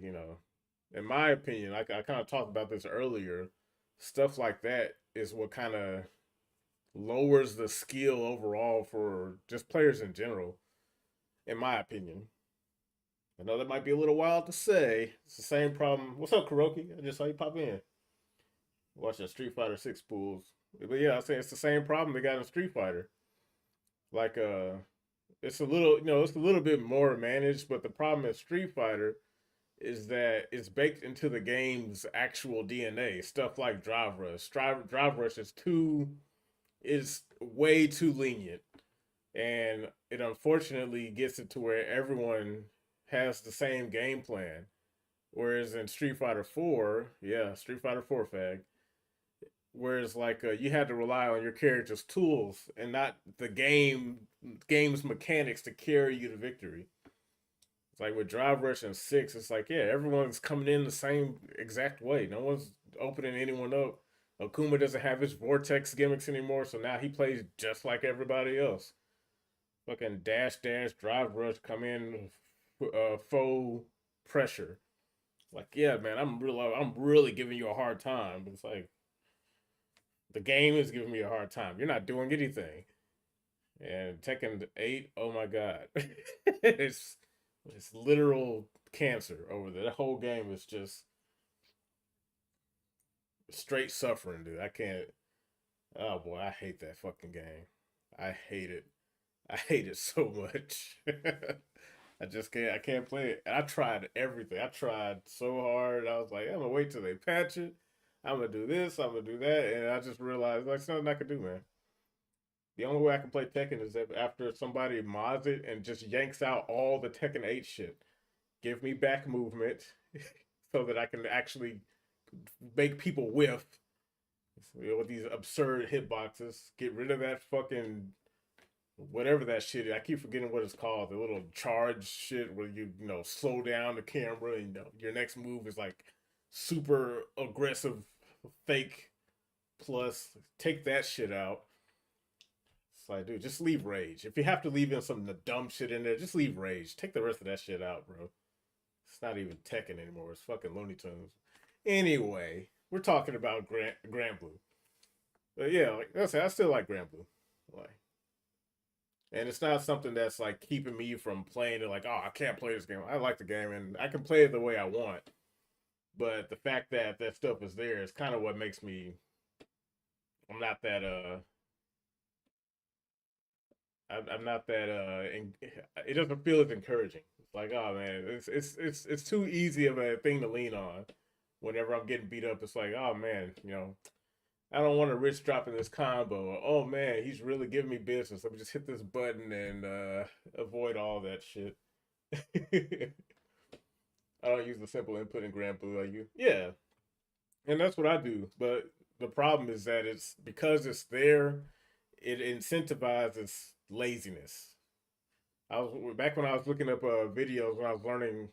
in my opinion, I kind of talked about this earlier. Stuff like that is what kind of lowers the skill overall for just players in general, in my opinion. I know that might be a little wild to say. It's the same problem. What's up, Kuroki? I just saw you pop in. Watching Street Fighter 6 pools. But yeah, I'm saying it's the same problem they got in Street Fighter. Like it's a little it's a little bit more managed, but the problem in Street Fighter is that it's baked into the game's actual DNA. Stuff like Drive Rush. Drive Rush is way too lenient. And it unfortunately gets it to where everyone has the same game plan. Whereas in Street Fighter 4, yeah, Street Fighter 4 fag, whereas like you had to rely on your character's tools and not the game's mechanics to carry you to victory. It's like with Drive Rush and 6, it's like, yeah, everyone's coming in the same exact way. No one's opening anyone up. Akuma doesn't have his vortex gimmicks anymore, so now he plays just like everybody else. Fucking dash, dash, drive, rush, come in, full pressure. Like, yeah, man, I'm really giving you a hard time. But it's like the game is giving me a hard time. You're not doing anything. And Tekken 8, oh my god, it's literal cancer over there. The whole game is just straight suffering, dude. I can't. Oh boy, I hate that fucking game. I hate it. I hate it so much. I just can't. I can't play it. And I tried everything. I tried so hard. I was like, I'm gonna wait till they patch it. I'm gonna do this. I'm gonna do that. And I just realized like, there's nothing I can do, man. The only way I can play Tekken is if after somebody mods it and just yanks out all the Tekken 8 shit. Give me back movement so that I can actually make people whiff, with these absurd hitboxes. Get rid of that fucking whatever that shit is. I keep forgetting what it's called. The little charge shit where you know slow down the camera and your next move is like super aggressive fake plus. Take that shit out. It's like, dude, just leave rage. If you have to leave in some dumb shit in there, just leave rage. Take the rest of that shit out, bro. It's not even Tekken anymore. It's fucking Looney Tunes. Anyway, we're talking about Granblue. But yeah, like I still like Granblue. Like, and it's not something that's like keeping me from playing it. Like, oh, I can't play this game. I like the game and I can play it the way I want. But the fact that that stuff is there is kind of what makes me. I'm not that I'm not that it doesn't feel as encouraging. It's like, oh man, it's too easy of a thing to lean on. Whenever I'm getting beat up, it's like, oh man, I don't want a Rich dropping this combo. Or, oh man, he's really giving me business. Let me just hit this button and avoid all that shit. I don't use the simple input in Granblue. Yeah, and that's what I do. But the problem is that it's because it's there, it incentivizes laziness. I was back when I was looking up videos when I was learning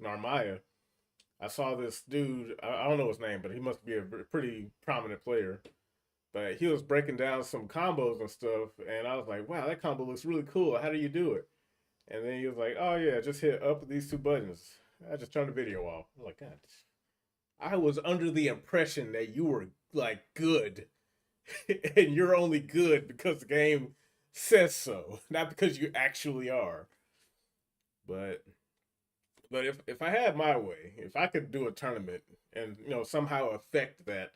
Narmaya. I saw this dude. I don't know his name, but he must be a pretty prominent player. But he was breaking down some combos and stuff, and I was like, "Wow, that combo looks really cool. How do you do it?" And then he was like, "Oh yeah, just hit up with these two buttons." I just turned the video off. I'm like, God, I was under the impression that you were like good, and you're only good because the game says so, not because you actually are. But if I had my way, if I could do a tournament and somehow affect that,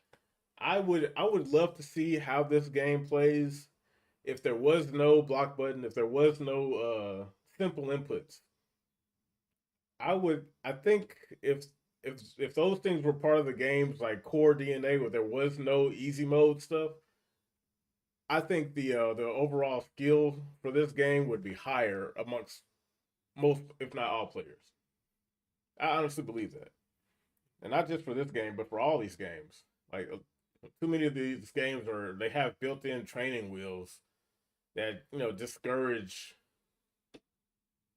I would love to see how this game plays if there was no block button, if there was no simple inputs. I think if those things were part of the game's like core DNA where there was no easy mode stuff, I think the overall skill for this game would be higher amongst most, if not all, players. I honestly believe that, and not just for this game, but for all these games. Like too many of these games they have built-in training wheels that discourage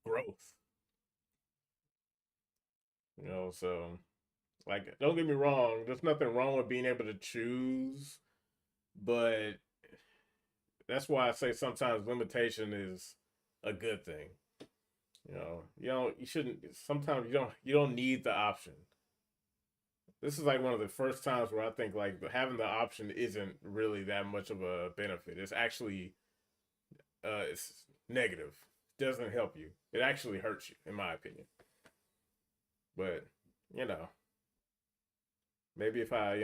growth. So like don't get me wrong, there's nothing wrong with being able to choose, but that's why I say sometimes limitation is a good thing. You shouldn't. Sometimes you don't need the option. This is like one of the first times where I think like having the option isn't really that much of a benefit. It's actually it's negative. It doesn't help you. It actually hurts you, in my opinion. But you know, maybe if I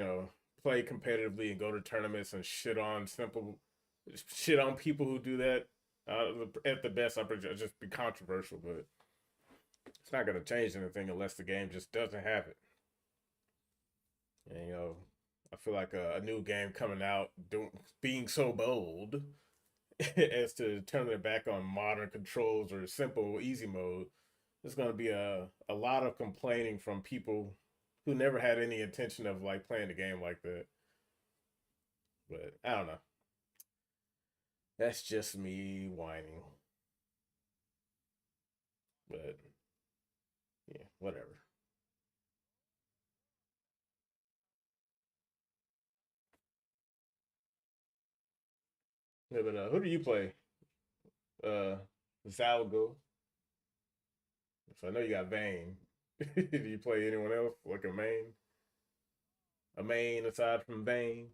play competitively and go to tournaments and shit on people who do that. At the best, I'll just be controversial, but it's not going to change anything unless the game just doesn't have it. And I feel like a new game coming out being so bold as to turn their back on modern controls or simple easy mode. There's going to be a lot of complaining from people who never had any intention of like playing a game like that. But I don't know. That's just me whining. But yeah, whatever. Yeah, but who do you play? Uh, Zalgo. So I know you got Vayne. Do you play anyone else like a main? A main aside from Vayne?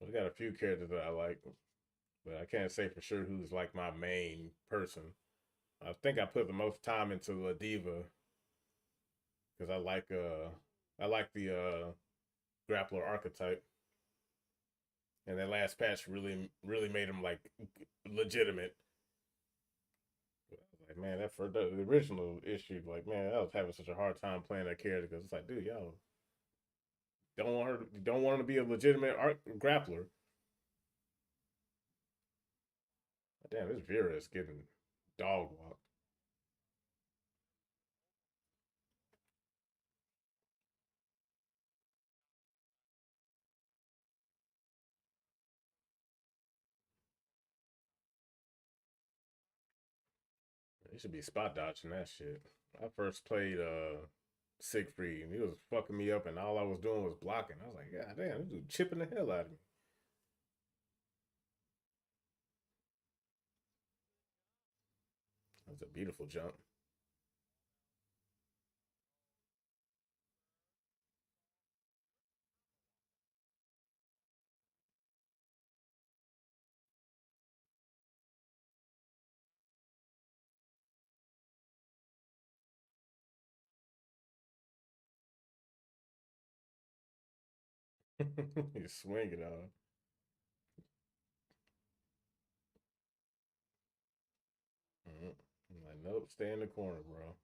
I got a few characters that I like, but I can't say for sure who's like my main person. I think I put the most time into a diva because I like the grappler archetype, and that last patch really made him like legitimate. Like man, that for the original issue, like man, I was having such a hard time playing that character because it's like, dude, y'all don't want her to be a legitimate grappler. Damn, this Vera is getting dog walked. They should be spot dodging that shit. I first played Siegfried and he was fucking me up and all I was doing was blocking. I was like, God damn, this dude chipping the hell out of me. That's a beautiful jump. He's swinging on. Mm-hmm. I'm like, nope, stay in the corner, bro.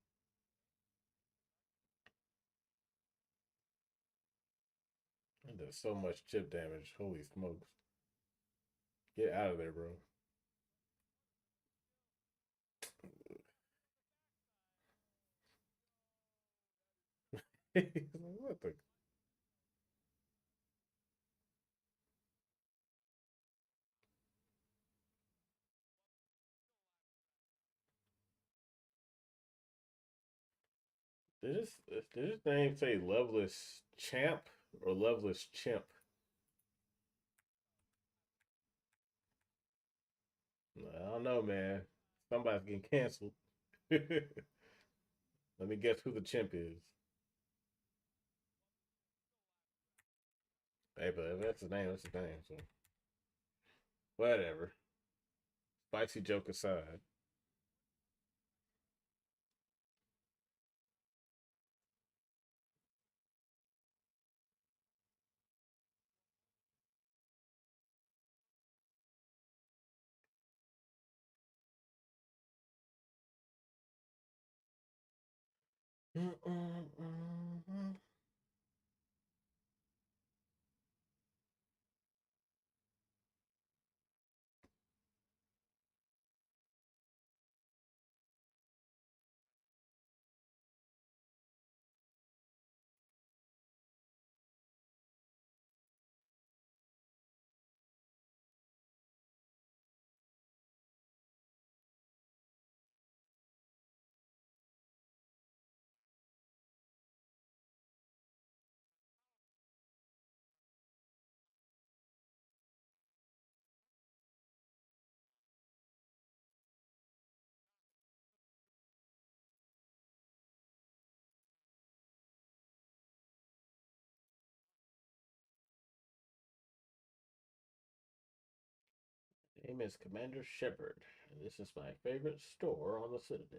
That does so much chip damage. Holy smokes. Get out of there, bro. What the? Did this name say Loveless Champ or Loveless Chimp? I don't know, man. Somebody's getting canceled. Let me guess who the chimp is. Hey, but if that's his name, that's his name. So whatever. Spicy joke aside. Name is Commander Shepard, and this is my favorite store on the Citadel.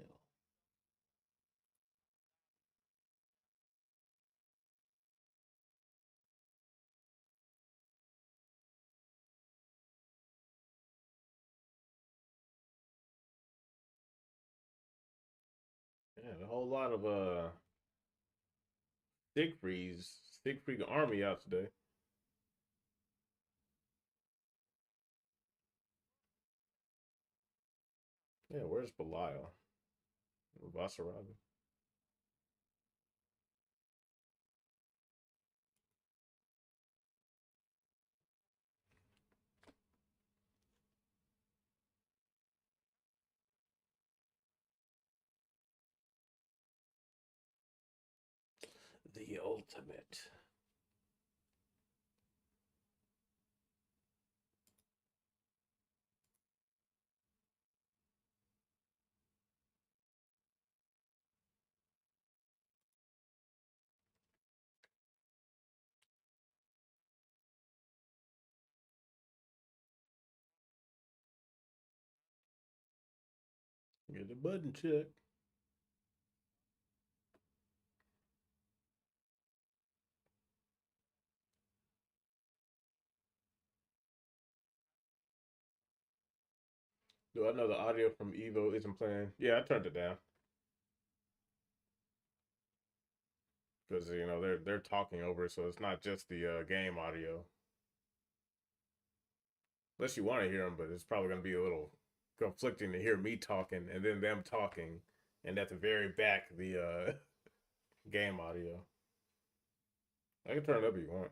Yeah, a whole lot of Siegfried army out today. Yeah, where's Belial? Vasarada. The ultimate. Get the button check. Do I know the audio from EVO isn't playing? Yeah, I turned it down. Because you know they're talking over it, so it's not just the game audio. Unless you want to hear them, but it's probably gonna be a little conflicting to hear me talking and then them talking, and at the very back the game audio. I can turn it up if you want.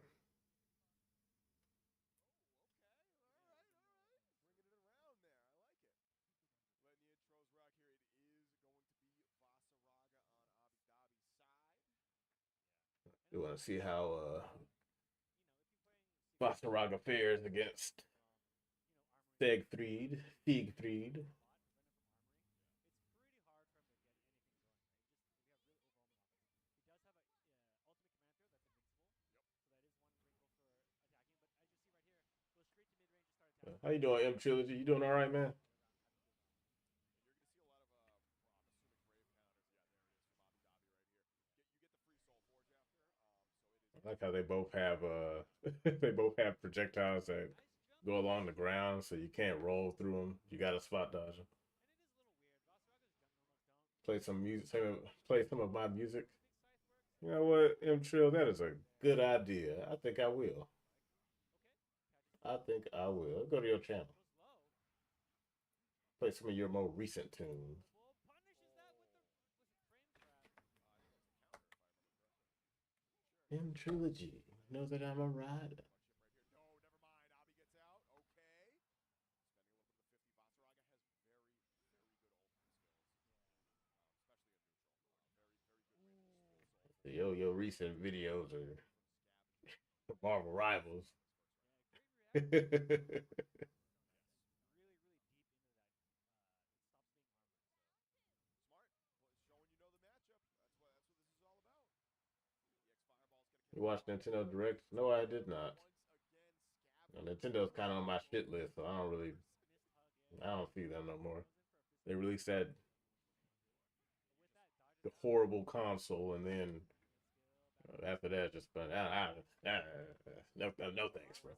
You want to see how Basaraga fares against Siegfried. How you doing, M Trilogy? You doing all right, man? I like how they both have they both have projectiles that go along the ground, so you can't roll through them. You got to spot dodge them. Play some music. Play some of my music. You know what, M Trill? That is a good idea. I think I will. I think I will. Go to your channel. Play some of your more recent tunes. M Trilogy. Know that I'm a rider. Your recent videos are Marvel Rivals. You watched Nintendo Direct? No, I did not. Nintendo's kind of on my shit list, so I don't see them no more. They released that the horrible console, and then after that, just been no thanks, bro.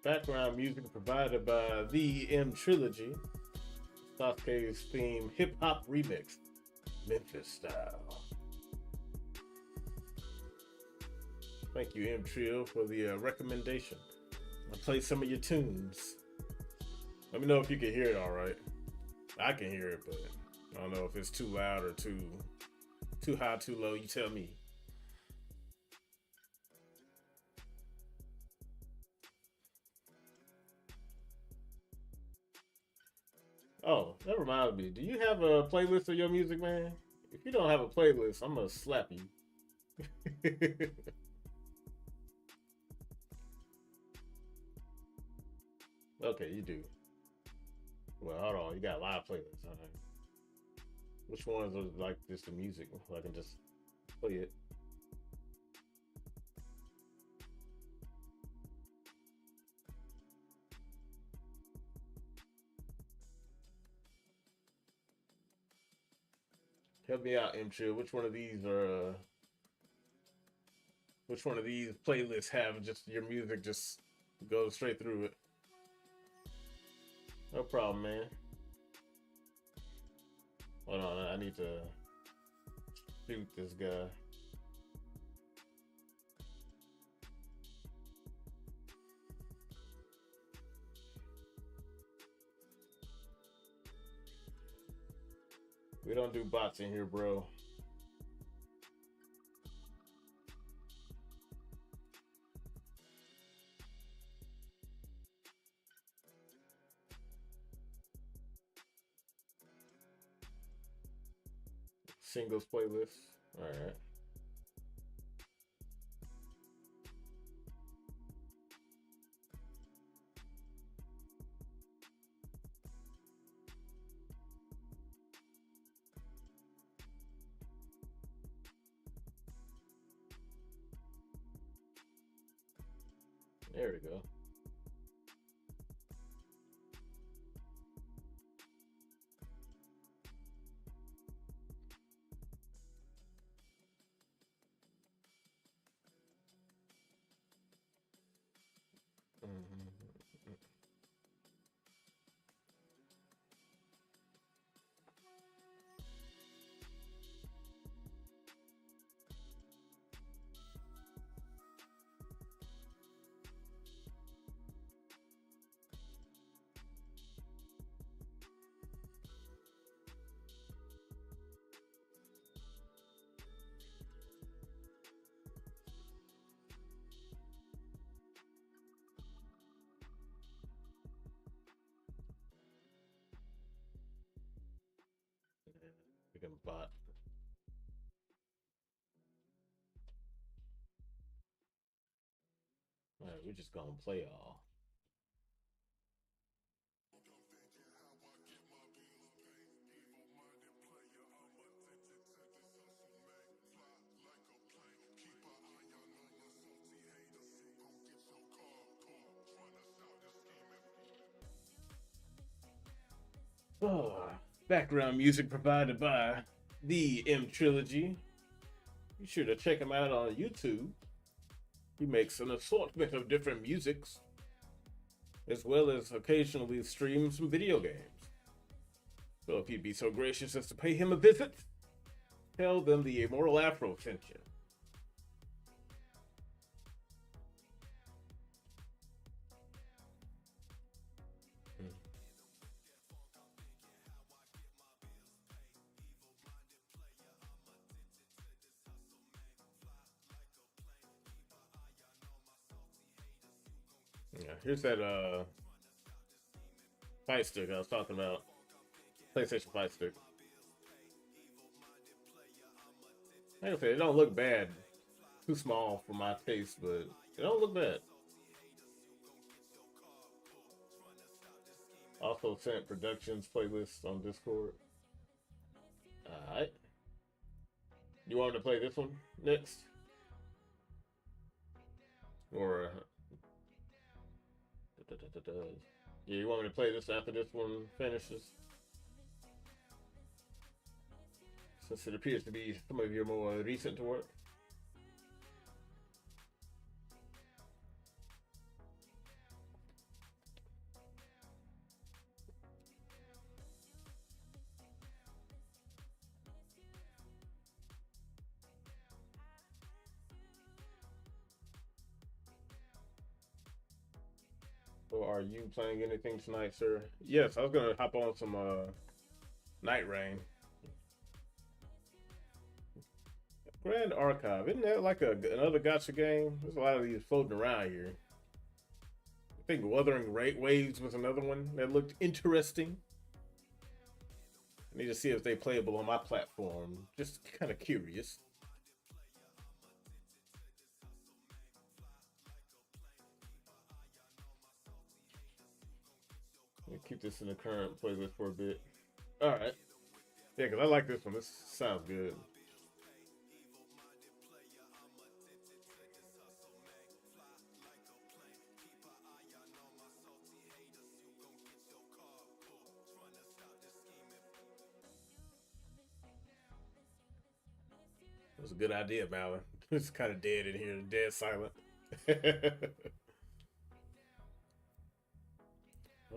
Background music provided by the M Trilogy. Sasuke's theme hip hop remix, Memphis style. Thank you, M Trill, for the recommendation. I'll play some of your tunes. Let me know if you can hear it all right. I can hear it, but I don't know if it's too loud or too high, too low. You tell me. Oh, that reminds me. Do you have a playlist of your music, man? If you don't have a playlist, I'm gonna slap you. Okay, you do. Well, hold on. You got a lot of playlists. All right. Which ones are like just the music? So I can just play it. Help me out, M Chill. Which one of these are? Which one of these playlists have just your music just goes straight through it? No problem, man. Hold on, I need to shoot this guy. We don't do bots in here, bro. Singles playlist. All right. There we go. We can bot. All right, we're just gonna play all. Oh, background music provided by the M Trilogy. Be sure to check him out on YouTube. He makes an assortment of different musics, as well as occasionally stream some video games. So if you'd be so gracious as to pay him a visit, tell them the Immortal Afro sent you. Yeah, here's that fight stick I was talking about. PlayStation fight stick. Like I said, it don't look bad. Too small for my taste, but it don't look bad. Also sent Productions playlist on Discord. Alright. You want to play this one next? Or yeah, you want me to play this after this one finishes? Since it appears to be some of your more recent to work. So are you playing anything tonight, sir? Yes, I was gonna hop on some Night Rain. Grand Archive, isn't that like another gacha game? There's a lot of these floating around here. I think Wuthering Waves was another one that looked interesting. I need to see if they're playable on my platform. Just kind of curious. Let me keep this in the current playlist for a bit. All right. Yeah, because I like this one. This sounds good. It was a good idea, Malin. It's kind of dead in here, dead silent.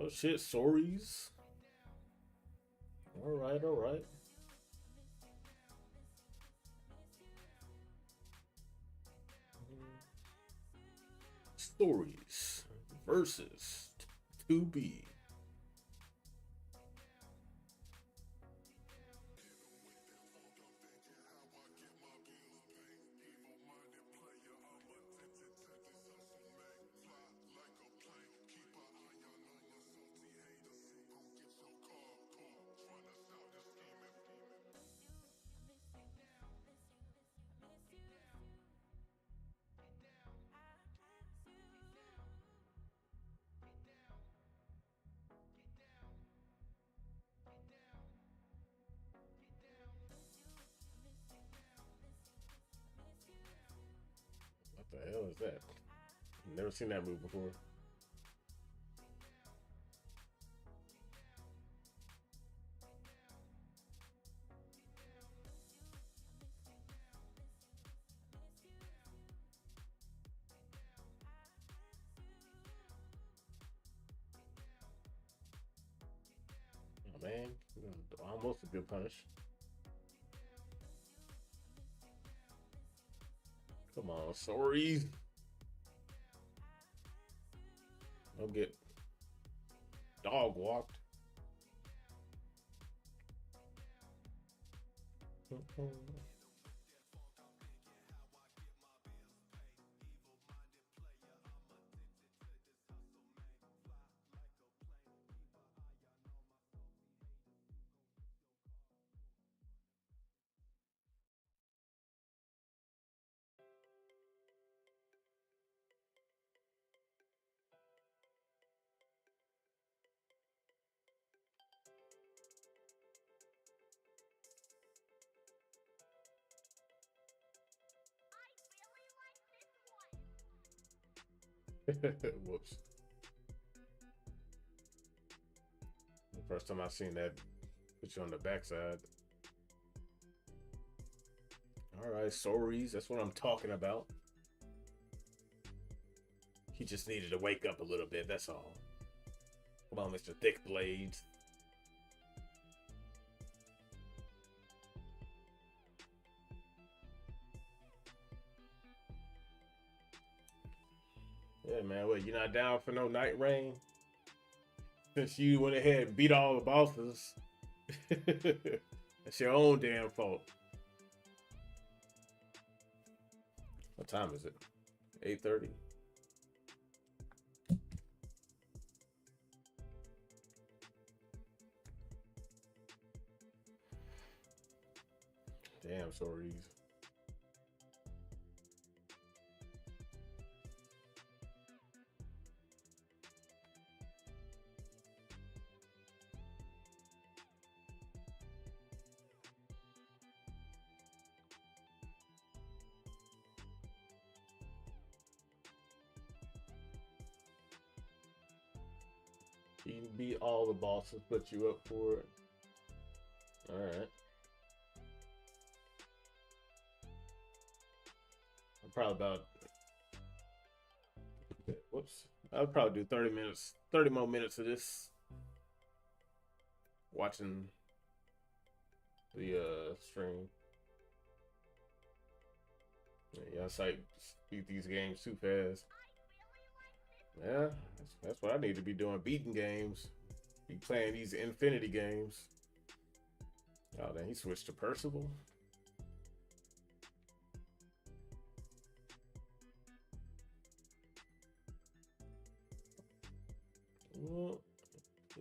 Oh shit, sorries. All right, all right. Stories versus 2B. What the hell is that? Never seen that move before. Oh man, almost a good punish. Come on, sorry. Don't get dog walked. Whoops. The first time I seen that, put you on the backside. All right, sorries. That's what I'm talking about. He just needed to wake up a little bit. That's all. Come on, Mr. Thick Blades. Yeah, man. What, you not down for no night rain? Since you went ahead and beat all the bosses. That's your own damn fault. What time is it? 8:30. Damn, sorries. You can beat all the bosses, put you up for it. Alright. I'm probably about, whoops. I'll probably do 30 minutes, 30 more minutes of this. Watching the stream. Yeah, it's like beat these games too fast. Yeah, that's what I need to be doing. Beating games. Be playing these Infinity games. Oh, then he switched to Percival.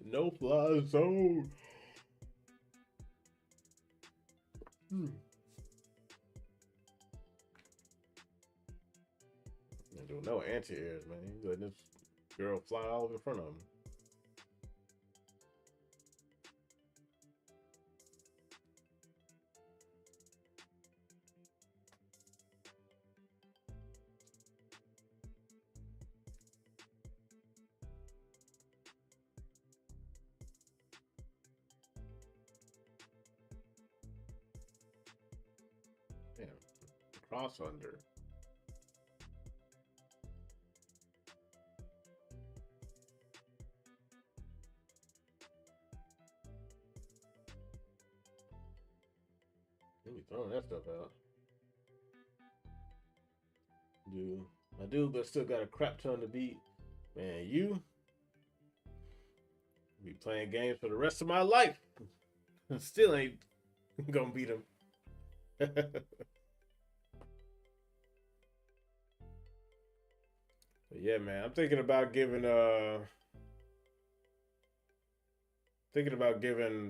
No fly zone. Doing no anti-airs, man. He's letting this girl fly all over in front of him. Damn. Cross under. He be throwing that stuff out. Dude, my dude, but still got a crap ton to beat. Man, you be playing games for the rest of my life. Still ain't gonna beat him. But yeah, man, I'm thinking about giving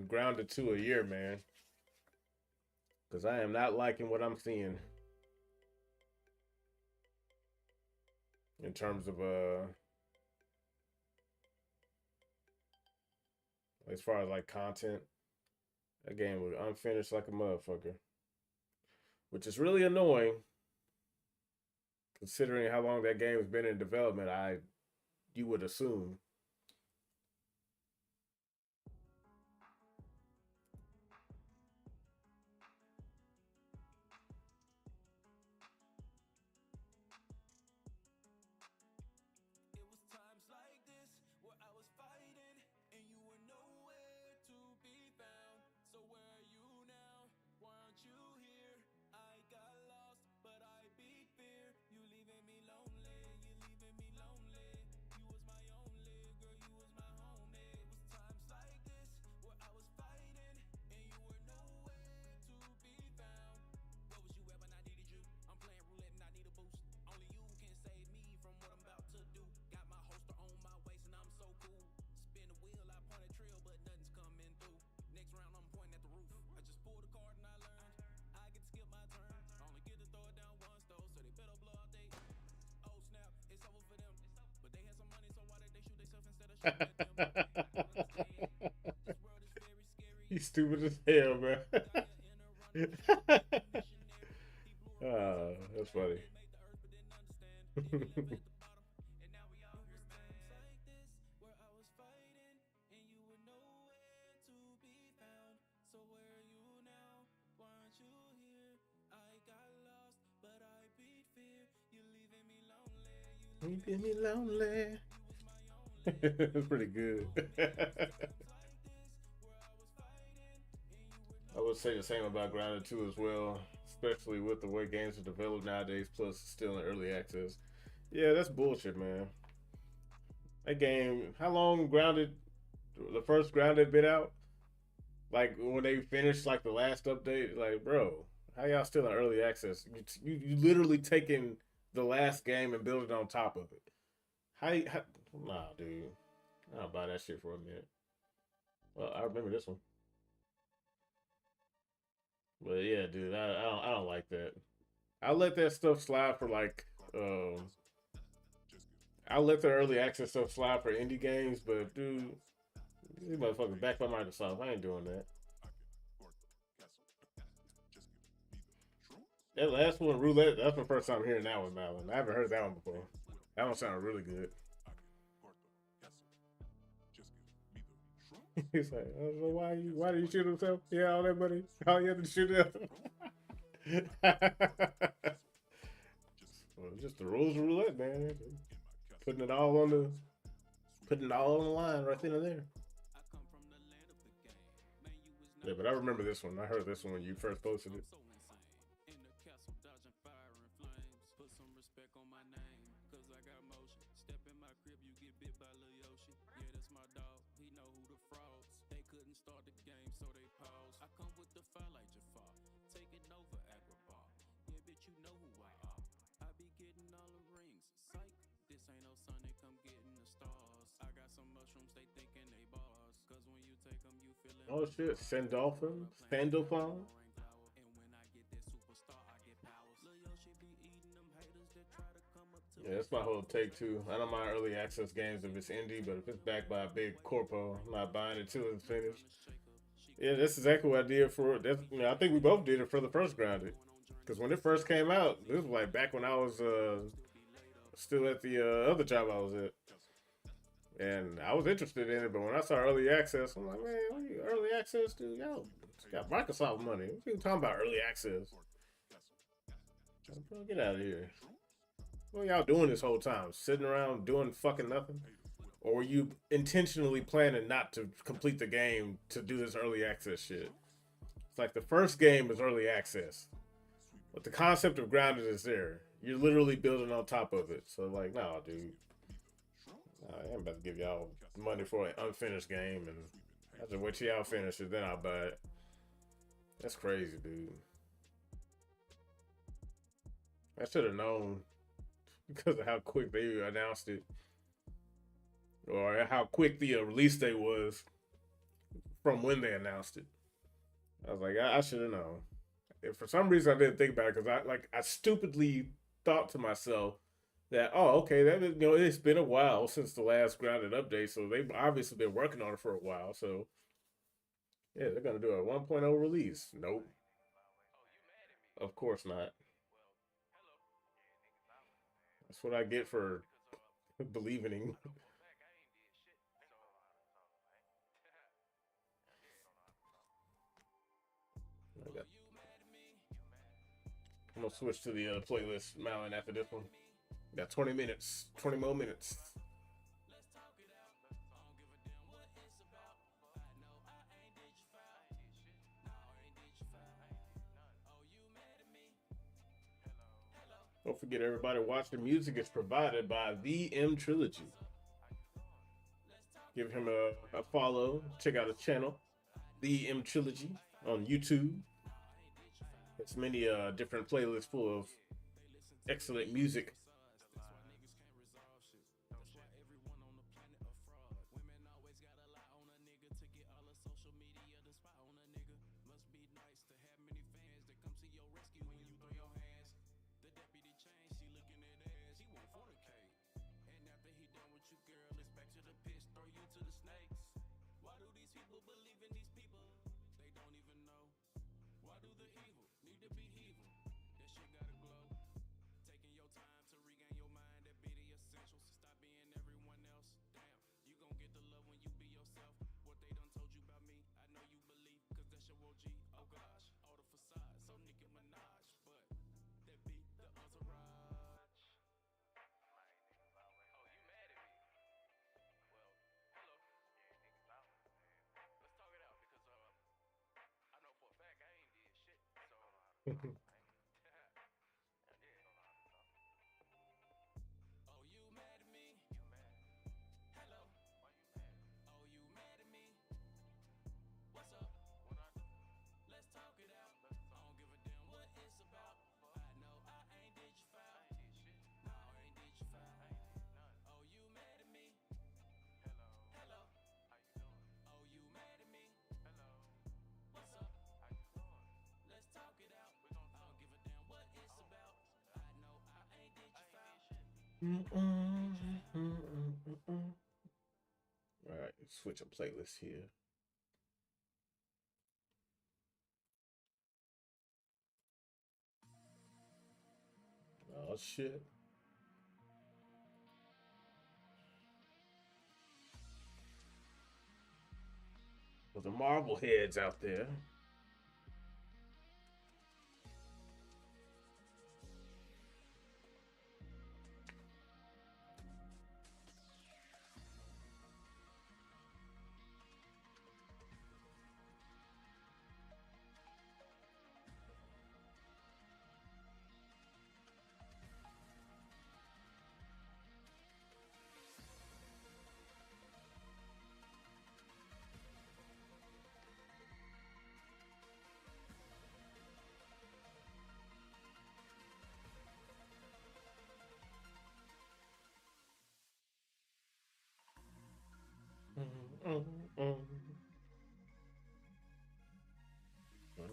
Grounded 2 a year, man. Because I am not liking what I'm seeing in terms of as far as like content. That game was unfinished like a motherfucker, which is really annoying Considering how long that game has been in development, you would assume. It was times like this where I was fighting and you were nowhere to be found. So where are you now? Why aren't you here? I got lost, but I beat fear. You leaving me lonely, you leaving me lonely. You was my only, girl, you was my homie. It was times like this where I was fighting and you were nowhere to be found. Where was you at when I needed you? I'm playing roulette and I need a boost. Only you can save me from what I'm about to do. Got my holster on my waist and I'm so cool. Spin the wheel, I point a trail, but nothing's coming through. Next round I'm pointing at the roof. I just pulled a card and I learned I get to skip my turn. Only get to throw it down once though, so they better blow out they. Oh snap, it's over for them. But they had some money, so why did they shoot themselves instead of shooting at them? This world is very scary. He's stupid as hell, bro. That's funny. You get me lonely. That's pretty good. I would say the same about Grounded 2 as well, especially with the way games are developed nowadays, plus still in early access. Yeah, that's bullshit, man. That game, how long Grounded, the first Grounded been out? Like when they finished like the last update, like bro, how y'all still in early access? You literally taking the last game and building on top of it. Nah, dude, I'll buy that shit for a minute. Well, I remember this one, but yeah, dude, I don't like that. I let that stuff slide for like I let the early access stuff slide for indie games, but dude, these motherfuckers backed by Microsoft. I ain't doing that. That last one, Roulette, that's my first time hearing that one, Malin. I haven't heard that one before. That one sounded really good. He's like, oh, why did you shoot himself? Yeah, all that money. All you had to shoot him. Well, just the rules of roulette, man. Putting it all on the line right then and there. Yeah, but I remember this one. I heard this one when you first posted it. Oh shit, Sandalphon? Sandalphon? Yeah, that's my whole take too. I don't mind early access games if it's indie, but if it's backed by a big corpo, I'm not buying it till it's finished. Yeah, that's exactly what I did for that's. I think we both did it for the first Grounded, because when it first came out, this was like back when I was still at the other job I was at. And I was interested in it, but when I saw early access, I'm like, man, what you, early access, dude? Y'all got Microsoft money. What you talking about early access? Bro, get out of here. What y'all doing this whole time? Sitting around doing fucking nothing? Or were you intentionally planning not to complete the game to do this early access shit? It's like the first game is early access, but the concept of grounded is there. You're literally building on top of it. So like, no, dude. I ain't about to give y'all money for an unfinished game, and I just wait till y'all finish it, then I'll buy it. That's crazy, dude. I should have known because of how quick they announced it, or how quick the release date was from when they announced it. I was like, I should have known. If for some reason I didn't think about it, because I stupidly thought to myself that, oh, okay, that is, it's been a while since the last Grounded update, so they've obviously been working on it for a while. So yeah, they're gonna do a 1.0 release. Nope, of course not. That's what I get for believing in. I'm gonna switch to the playlist, Malin, after this one. Got 20 minutes, 20 more minutes. Don't forget, everybody, watch the music is provided by the M Trilogy. Give him a follow. Check out his channel, the M Trilogy, on YouTube. There's many different playlists full of excellent music. All right, switch a playlist here. Oh shit. For the Marvel heads out there.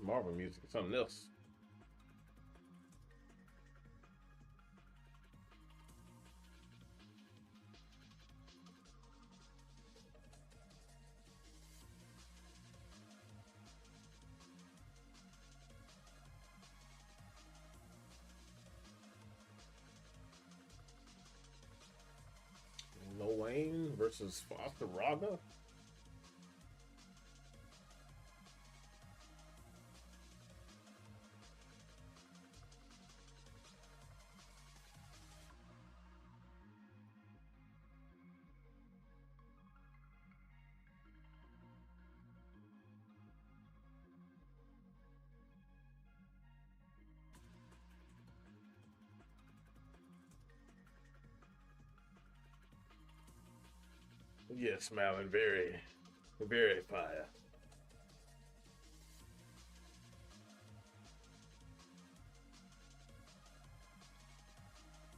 Marvel music is something else. Lil Wayne versus Foster Raga. Yes, Malin, very, very fire.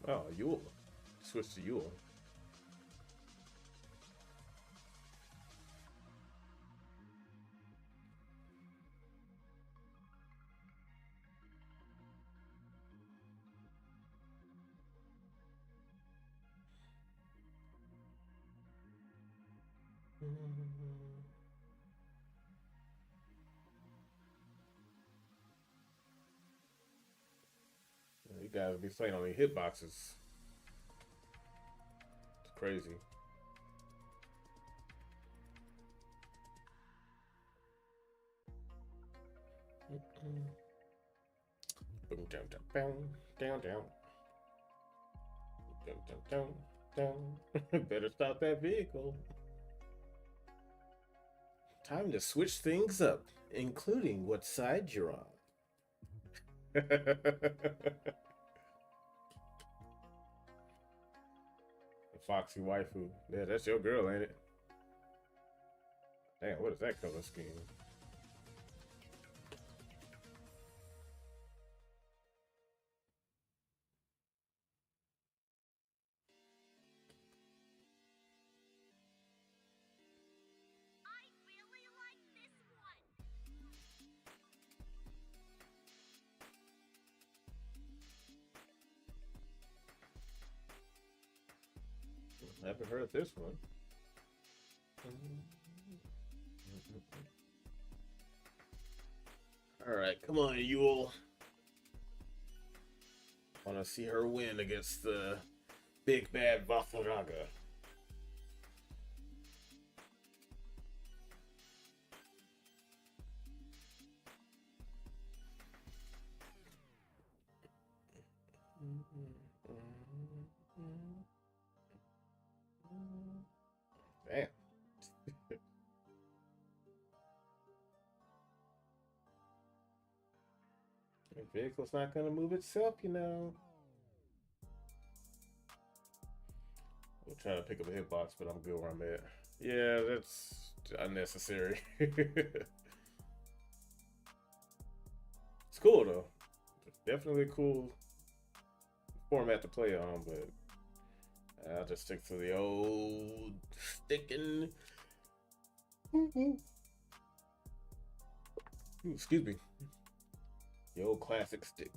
Oh, Yule. Switch to Yule. You guys be playing on the hitboxes. crazy. Boom, down, down, down, down, down, down, down, down. Better stop that vehicle. Time to switch things up, including what side you're on. The Foxy waifu. Yeah, that's your girl, ain't it? Damn, what is that color scheme? Haven't heard this one. All right, come on, Yule. Want to see her win against the big bad Vasaraga. Damn. The vehicle's not gonna move itself, you know. We'll try to pick up a hitbox, but I'm good where I'm at. Yeah, that's unnecessary. It's cool though. It's definitely a cool format to play on, but I'll just stick to the old sticking. Ooh, excuse me. The old classic stick.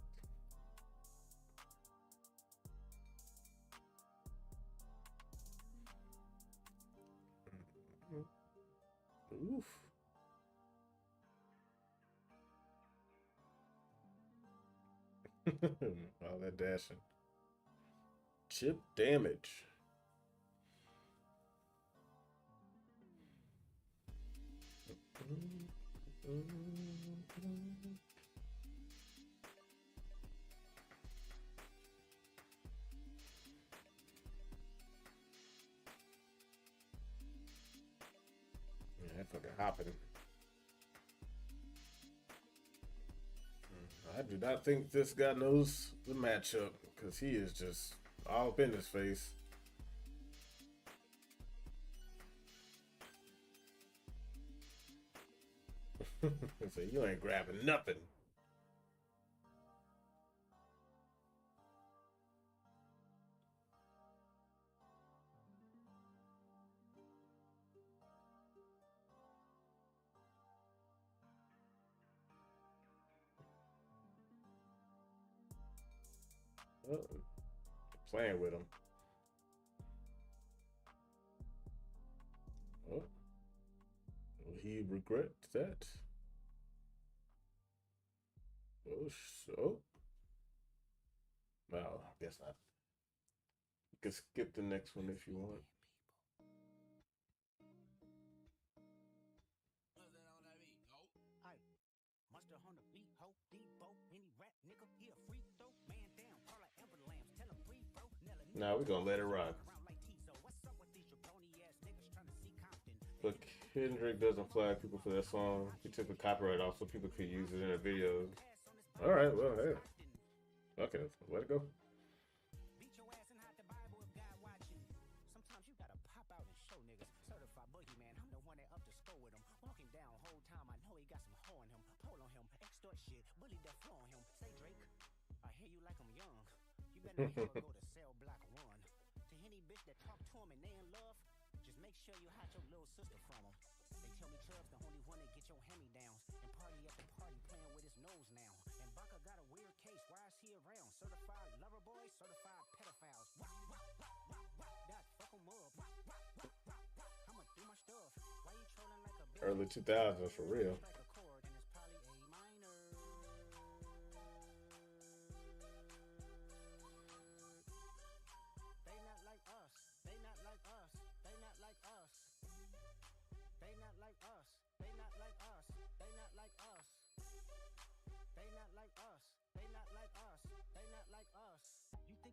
Oof. All that dashing. Chip damage. Yeah, that fucking hopping. I do not think this guy knows the matchup because he is just all up in his face. So you ain't grabbing nothing. Playing with him. Oh. Will he regret that? Oh, so. No, I guess not. You can skip the next one if you want. Nah, we're gonna let it rock. But Kendrick doesn't flag people for that song. He took the copyright off so people could use it in their videos. Alright, well, hey. Okay, let it go. Sure you hide your little sister from him. They tell me Chubb's the only one that get your hand-me-downs. And party after party playing with his nose now. And Baka got a weird case, why is he around? Certified lover boy, certified pedophiles. That fuck him up. I'ma do my stuff. Why you trolling like a bitch? Early 2000s for real. They not like us. They not like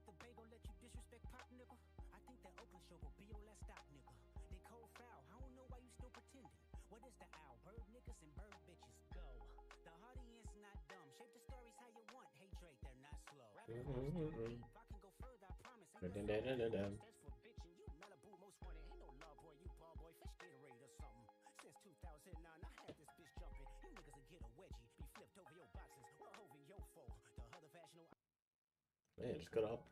the Bay gon' let you disrespect Pop, nigga? I think that Oakland show will be on that stop, nigga. They cold foul, I don't know why you still pretending. What is the owl? Bird niggas and bird bitches, go. The audience not dumb, shape the stories how you want. Hey Drake, they're not slow. Rapping deep, I can go further, I promise. Ain't no stands for bitchin', you Malibu most wanted. Ain't no love boy, you ball boy, fish Gatorade or something. Since 2009, I had this bitch jumping. You niggas will get a wedgie, be flipped over your boxes. We're hoving your foe. The other fashionable. Man, just cut off.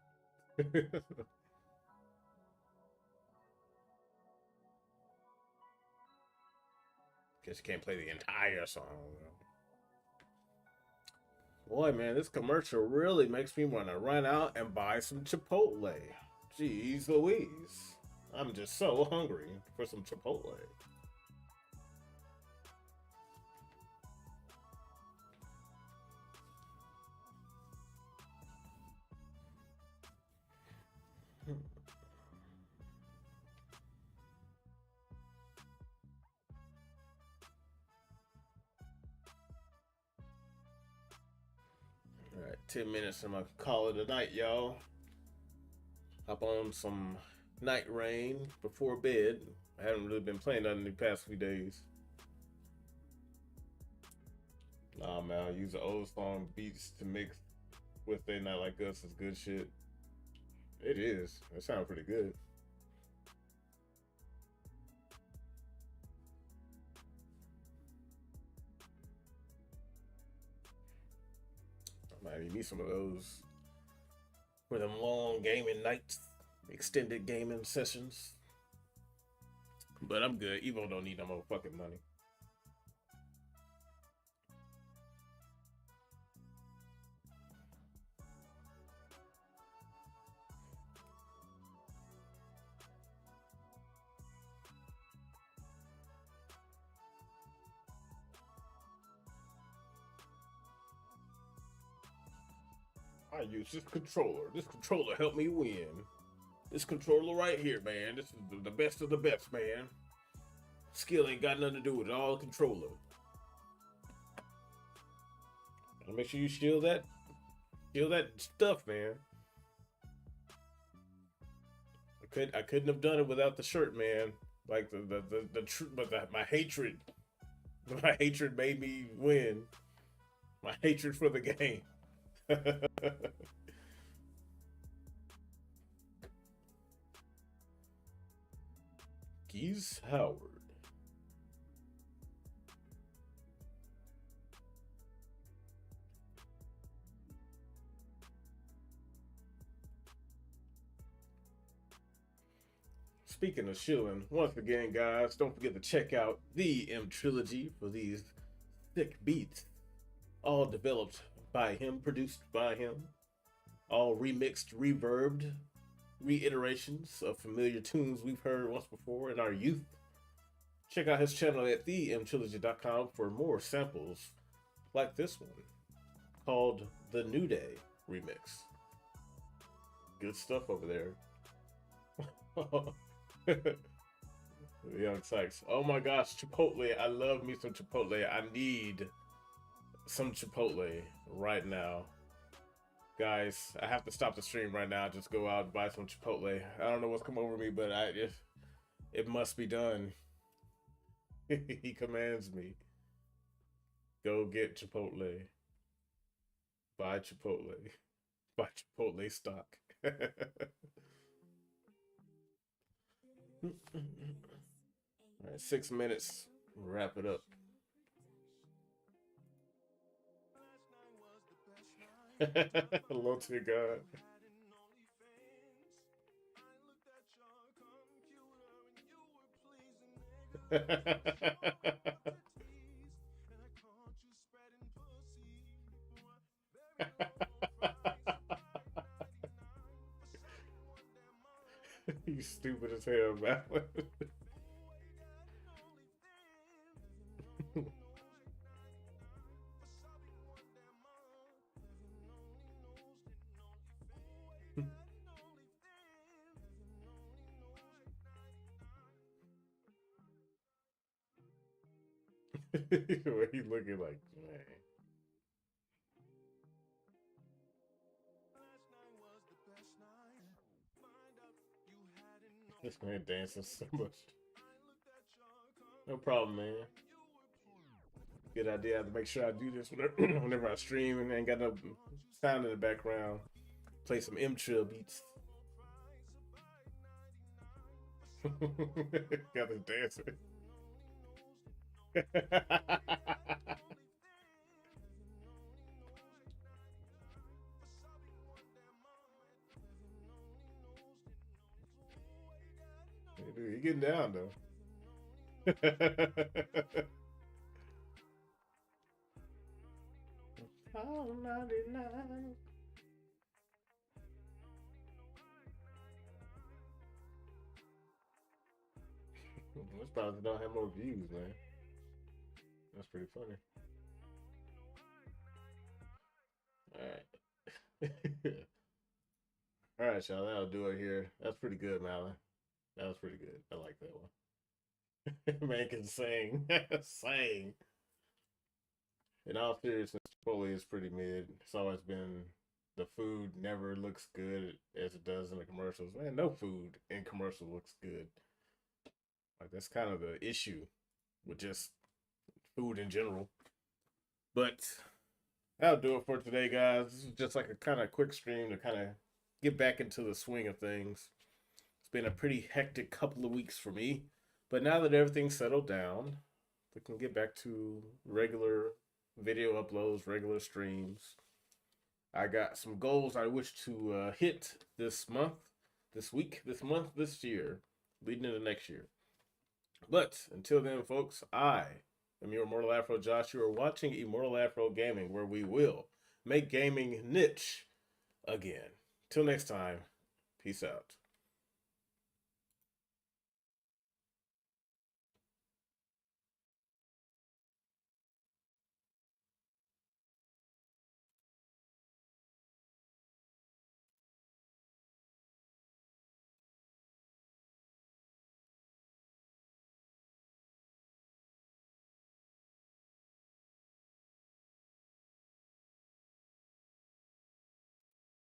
Guess you can't play the entire song. Boy, man, this commercial really makes me want to run out and buy some Chipotle. Jeez Louise. I'm just so hungry for some Chipotle. All right, 10 minutes and I'm gonna call it a night, y'all. Hop on some Night Rain before bed. I haven't really been playing that in the past few days. Nah, man, I use the old song beats to mix with They Not Like Us is good shit. It is. It sounds pretty good. I might need some of those for them long gaming nights, extended gaming sessions. But I'm good. EVO don't need no more fucking money. I use this controller. This controller helped me win. This controller right here, man. This is the best of the best, man. Skill ain't got nothing to do with it. All controller. Gotta make sure you steal that stuff, man. I couldn't have done it without the shirt, man. Like my hatred made me win. My hatred for the game. Keys Howard. Speaking of shilling, once again, guys, don't forget to check out the M Trilogy for these thick beats. All developed by him, produced by him, all remixed, reverbed, reiterations of familiar tunes we've heard once before in our youth. Check out his channel at themtrilogy.com for more samples like this one called The New Day Remix. Good stuff over there. Young Sykes. Oh my gosh, Chipotle. I love me some Chipotle. I need some Chipotle right now. Guys, I have to stop the stream right now. Just go out and buy some Chipotle. I don't know what's come over me, but it must be done. He commands me. Go get Chipotle. Buy Chipotle. Buy Chipotle stock. All right, 6 minutes. Wrap it up. Hello to God. You stupid as hell, man. What he looking like, man. This man dancing so much. No problem, man. Good idea. I have to make sure I do this whenever I stream and ain't got no sound in the background. Play some M-Trill beats. Got this dancing. Dude, he getting down though. Oh, 99. This probably don't have more views, man. That's pretty funny. All right. All right, y'all. That'll do it here. That's pretty good, Malin. That was pretty good. I like that one. Man can sing. Sing. In all seriousness, Chipotle is pretty mid. It's always been the food never looks good as it does in the commercials. Man, no food in commercials looks good. Like, that's kind of the issue with just food in general. But that'll do it for today, guys. This is just like a kind of quick stream to kind of get back into the swing of things. It's been a pretty hectic couple of weeks for me. But now that everything's settled down, we can get back to regular video uploads, regular streams. I got some goals I wish to hit this month, this week, this month, this year, leading into next year. But until then, folks, I am your Immortal Afro Josh. You are watching Immortal Afro Gaming, where we will make gaming niche again. Till next time, peace out.